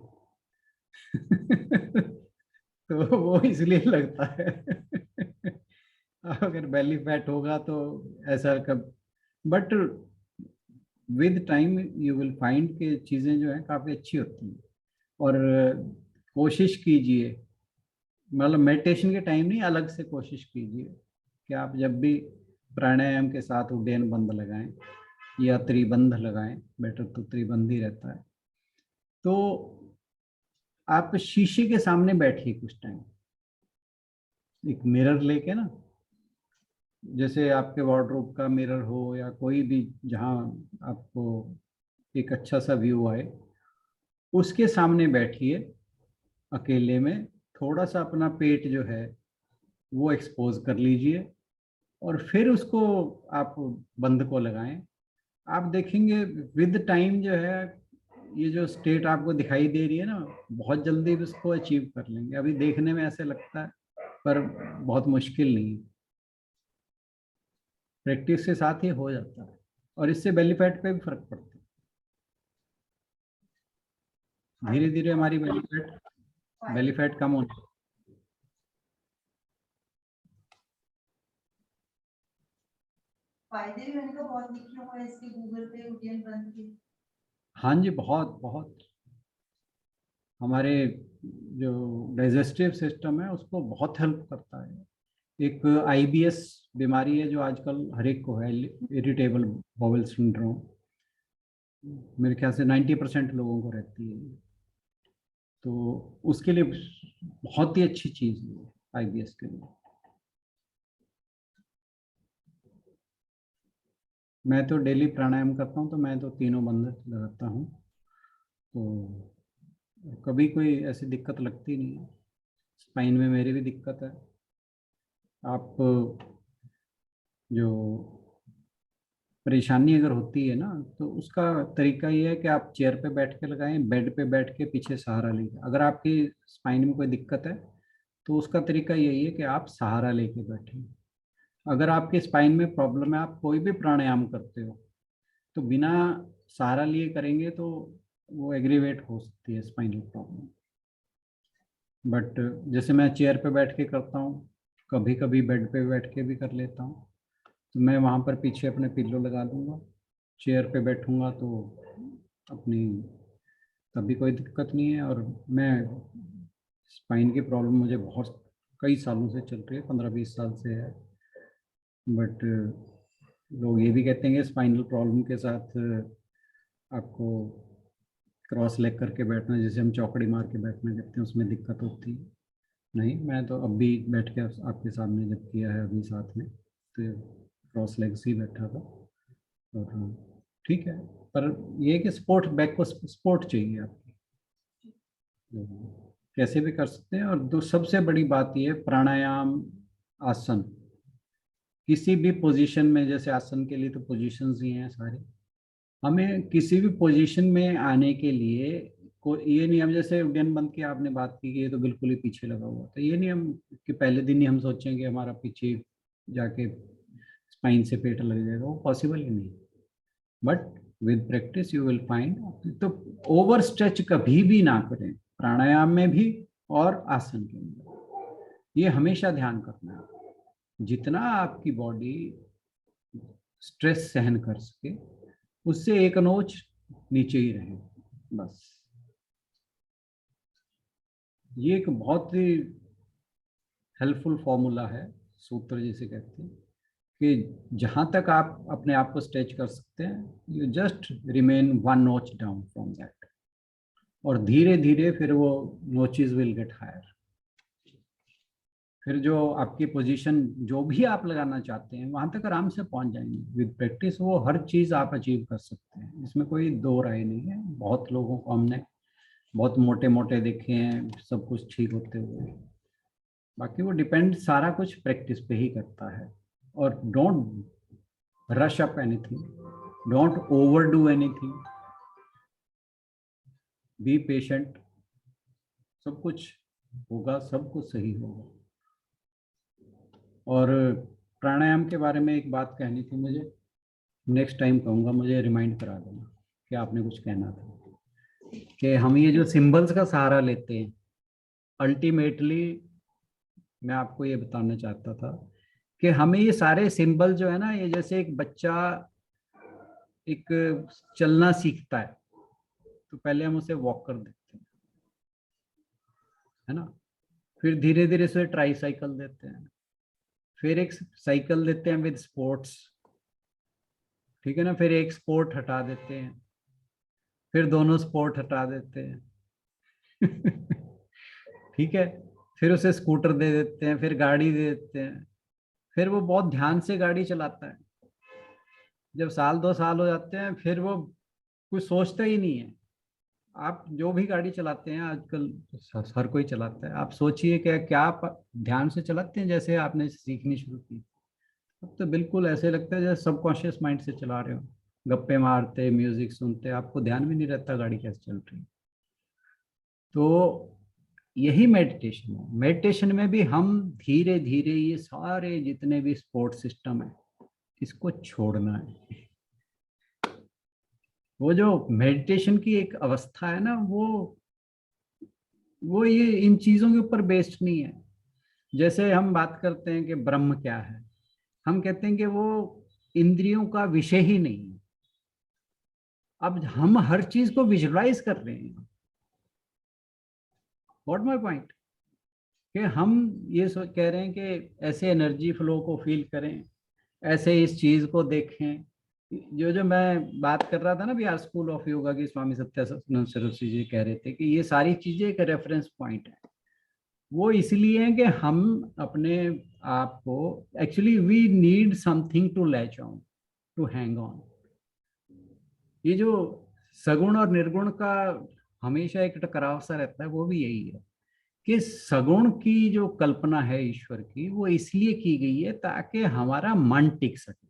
तो वो इसलिए लगता है अगर बेली फैट होगा तो ऐसा कब, but with time you will find कि चीज़ें जो हैं काफ़ी अच्छी होती हैं। और कोशिश कीजिए, मतलब मेडिटेशन के टाइम नहीं, अलग से कोशिश कीजिए कि आप जब भी प्राणायाम के साथ उड्डयन बंद लगाएं या त्रिबंध लगाएं, बेटर तो त्रिबंध ही रहता है, तो आप शीशे के सामने बैठिए कुछ टाइम, एक मिरर लेके ना, जैसे आपके वार्डरोब का मिरर हो या कोई भी जहां आपको एक अच्छा सा व्यू आए, उसके सामने बैठिए अकेले में, थोड़ा सा अपना पेट जो है वो एक्सपोज कर लीजिए और फिर उसको आप बंद को लगाएं। आप देखेंगे विद टाइम जो है ये जो स्टेट आपको दिखाई दे रही है ना, बहुत जल्दी उसको अचीव कर लेंगे। अभी देखने में ऐसे लगता है पर बहुत मुश्किल नहीं है, प्रैक्टिस के साथ ही हो जाता है और इससे बेली फैट पे भी फर्क पड़ता है। धीरे धीरे हमारी बेली फैट कम होने। फायदे भी मैंने कहा बहुत लिखे हुए हैं इसके गूगल पे उड्डयन बंद के। हाँ जी, बहुत बहुत हमारे जो डाइजेस्टिव सिस्टम है उसको बहुत हेल्प करता है। एक आईबीएस बीमारी है जो आजकल हर एक को है, इरिटेबल बाउल सिंड्रोम, मेरे ख्याल से 90% लोगों को रहती है, तो उसके लिए बहुत ही अच्छी चीज है आईबीएस के लिए। मैं तो डेली प्राणायाम करता हूँ, तो मैं तो तीनों बंद लगाता हूँ, तो कभी कोई ऐसी दिक्कत लगती नहीं है। स्पाइन में मेरी भी दिक्कत है। आप जो परेशानी अगर होती है ना, तो उसका तरीका ये है कि आप चेयर पे बैठ के लगाएं, बेड पे बैठ के पीछे सहारा लीजिए। अगर आपकी स्पाइन में कोई दिक्कत है तो उसका तरीका यही है कि आप सहारा लेके बैठें। अगर आपकी स्पाइन में प्रॉब्लम है, आप कोई भी प्राणायाम करते हो तो बिना सहारा लिए करेंगे तो वो एग्रीवेट हो सकती है स्पाइनल प्रॉब्लम। बट जैसे मैं चेयर पे बैठ के करता हूँ, कभी कभी बेड पे बैठ के भी कर लेता हूँ, तो मैं वहाँ पर पीछे अपने पिल्लो लगा दूंगा, चेयर पे बैठूंगा तो अपनी तभी कोई दिक्कत नहीं है। और मैं स्पाइन की प्रॉब्लम मुझे बहुत कई सालों से चल रही है, 15-20 साल से है। बट लोग ये भी कहते हैं कि स्पाइनल प्रॉब्लम के साथ आपको क्रॉस लेग करके बैठना, जैसे हम चौकड़ी मार के बैठना कहते हैं, उसमें दिक्कत होती है। नहीं, मैं तो अब भी बैठ के आपके सामने जब किया है अभी साथ में, तो क्रॉस लेग से ही बैठा था और ठीक है। पर ये कि स्पोर्ट बैक को सपोर्ट चाहिए आपकी, कैसे भी कर सकते हैं। और दो सबसे बड़ी बात ये प्राणायाम, आसन, किसी भी पोजीशन में, जैसे आसन के लिए तो पोजीशंस ही हैं सारे, हमें किसी भी पोजीशन में आने के लिए को ये नहीं, हम जैसे उड्डयन बंद की आपने बात की कि ये तो बिल्कुल ही पीछे लगा हुआ, तो ये नहीं हम कि पहले दिन ही हम सोचेंगे हमारा पीछे जाके स्पाइन से पेट लग जाएगा, वो पॉसिबल ही नहीं। But with practice you will find. तो ओवर स्ट्रेच कभी भी ना करें, प्राणायाम में भी और आसन के अंदर, ये हमेशा ध्यान करना है। जितना आपकी बॉडी स्ट्रेस सहन कर सके उससे एक नोच नीचे ही रहे बस। ये एक बहुत ही हेल्पफुल फॉर्मूला है, सूत्र जिसे कहते हैं, कि जहां तक आप अपने आप को स्ट्रेच कर सकते हैं, यू जस्ट रिमेन वन नोच डाउन फ्रॉम दैट, और धीरे धीरे फिर वो नोचेस विल गेट हायर। फिर जो आपकी पोजीशन जो भी आप लगाना चाहते हैं वहां तक आराम से पहुंच जाएंगे। विद प्रैक्टिस वो हर चीज आप अचीव कर सकते हैं, इसमें कोई दो राय नहीं है। बहुत लोगों को हमने बहुत मोटे मोटे देखे हैं सब कुछ ठीक होते हुए, बाकी वो डिपेंड सारा कुछ प्रैक्टिस पे ही करता है। और don't rush up anything, don't overdo anything, be patient, सब कुछ होगा, सब कुछ सही होगा। और प्राणायाम के बारे में एक बात कहनी थी मुझे, नेक्स्ट टाइम कहूँगा, मुझे रिमाइंड करा देना कि आपने कुछ कहना था। कि हम ये जो सिंबल्स का सहारा लेते हैं, अल्टीमेटली मैं आपको ये बताना चाहता था कि हमें ये सारे सिंबल जो है ना, ये जैसे एक बच्चा एक चलना सीखता है तो पहले हम उसे वॉकर देते हैं, है ना, फिर धीरे धीरे उसे ट्राई साइकिल देते हैं, फिर एक साइकिल देते हैं विद स्पोर्ट्स, ठीक है ना, फिर एक स्पोर्ट हटा देते हैं, फिर दोनों स्पोर्ट हटा देते हैं ठीक है, फिर उसे स्कूटर दे देते हैं, फिर गाड़ी दे देते हैं, फिर वो बहुत ध्यान से गाड़ी चलाता है। जब 1-2 साल हो जाते हैं फिर वो कुछ सोचता ही नहीं है। आप जो भी गाड़ी चलाते हैं आजकल, हर कोई चलाता है, आप सोचिए क्या आप ध्यान से चलाते हैं जैसे आपने सीखनी शुरू की? अब तो बिल्कुल ऐसे लगता है जैसे सबकॉन्शियस माइंड से चला रहे हो, गप्पे मारते, म्यूजिक सुनते, आपको ध्यान भी नहीं रहता गाड़ी कैसे चल रही। तो यही मेडिटेशन है। मेडिटेशन में भी हम धीरे धीरे ये सारे जितने भी सपोर्ट सिस्टम है इसको छोड़ना है। वो जो मेडिटेशन की एक अवस्था है ना, वो ये इन चीजों के ऊपर बेस्ड नहीं है। जैसे हम बात करते हैं कि ब्रह्म क्या है, हम कहते हैं कि वो इंद्रियों का विषय ही नहीं है। अब हम हर चीज को विजुअलाइज कर रहे हैं। व्हाट माय पॉइंट, कि हम ये कह रहे हैं कि ऐसे एनर्जी फ्लो को फील करें, ऐसे इस चीज को देखें। जो मैं बात कर रहा था ना अभी आज स्कूल ऑफ योगा की, स्वामी सत्यानंद सरस्वती जी कह रहे थे कि ये सारी चीजें एक रेफरेंस पॉइंट है। वो इसलिए है कि हम अपने आप को, actually we need something to latch on, to hang on. ये जो सगुण और निर्गुण का हमेशा एक टकराव सा रहता है, वो भी यही है कि सगुण की जो कल्पना है ईश्वर की, वो इसलिए की गई है ताकि हमारा मन टिक सके।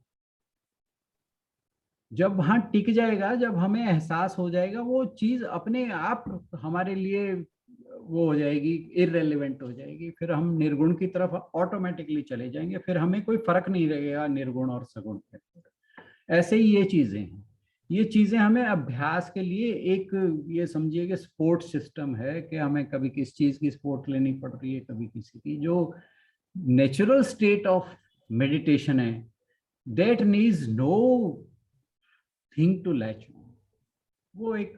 जब वहां टिक जाएगा, जब हमें एहसास हो जाएगा, वो चीज अपने आप हमारे लिए वो हो जाएगी, इररेलेवेंट हो जाएगी, फिर हम निर्गुण की तरफ ऑटोमेटिकली चले जाएंगे, फिर हमें कोई फर्क नहीं रहेगा निर्गुण और सगुण के। ऐसे ही ये चीजें हैं। ये चीजें हमें अभ्यास के लिए एक, ये समझिए कि सपोर्ट सिस्टम है कि हमें कभी किस चीज की सपोर्ट लेनी पड़ रही है, कभी किसी की। जो नेचुरल स्टेट ऑफ मेडिटेशन है, that needs nothing to latch, वो एक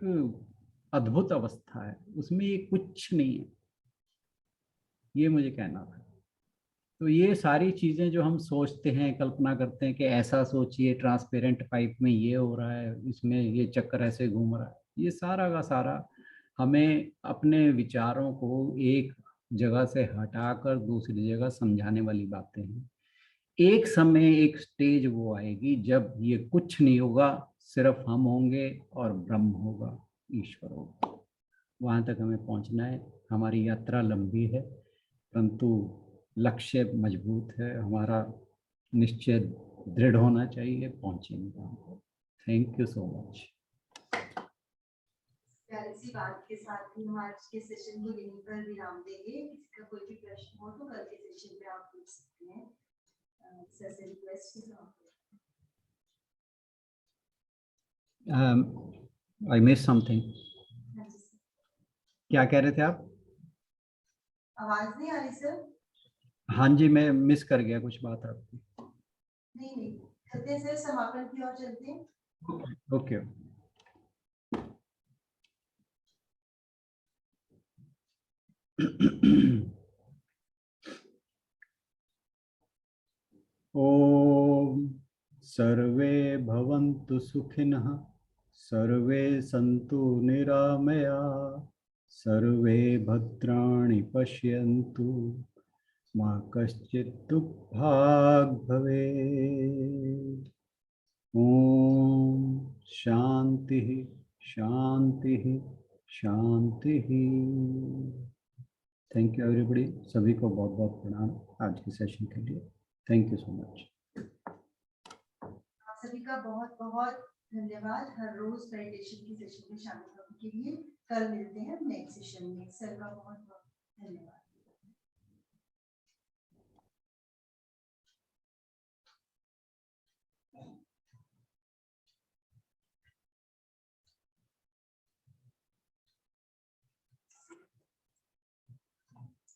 अद्भुत अवस्था है, उसमें ये कुछ नहीं है। ये मुझे कहना था। तो ये सारी चीजें जो हम सोचते हैं, कल्पना करते हैं कि ऐसा सोचिए, ट्रांसपेरेंट पाइप में ये हो रहा है, इसमें ये चक्कर ऐसे घूम रहा है, ये सारा का सारा हमें अपने विचारों को एक जगह से हटाकर दूसरी जगह समझाने वाली बातें हैं। एक समय, एक स्टेज वो आएगी जब ये कुछ नहीं होगा, सिर्फ हम होंगे और ब्रह्म होगा, ईश्वर होगा। वहां तक हमें पहुंचना है। हमारी यात्रा लंबी है, परंतु लक्ष्य मजबूत है, हमारा निश्चय दृढ़ होना चाहिए, पहुंचेंगे। Thank you so much. प्यारी सी बात के साथ ही हम आज के सेशन को यहीं पर विराम देंगे। किसी का कोई भी प्रश्न हो तो कल के सेशन में आप पूछ सकते हैं। सर से रिक्वेस्ट आई मिस समथिंग। क्या कह रहे थे आप? आवाज नहीं आ रही सर? हाँ जी, मैं मिस कर गया कुछ बात आपकी। नहीं चलते हैं सर, समापन की ओर चलते हैं। ओके। ओम सर्वे भवन्तु सुखिनः, सर्वे सन्तु निरामया, सर्वे भद्राणि पश्यन्तु, मा कश्चित् दुःखभाग् भवेत्। ओम शांति शांति शांति। थैंक यू एवरीबॉडी, सभी को बहुत बहुत प्रणाम आज के सेशन के लिए। Thank you so much. आप सभी का बहुत बहुत धन्यवाद हर रोज मेडिटेशन की सेशन में शामिल होने के लिए। कल मिलते हैं नेक्स्ट सेशन में। सर का बहुत बहुत धन्यवाद।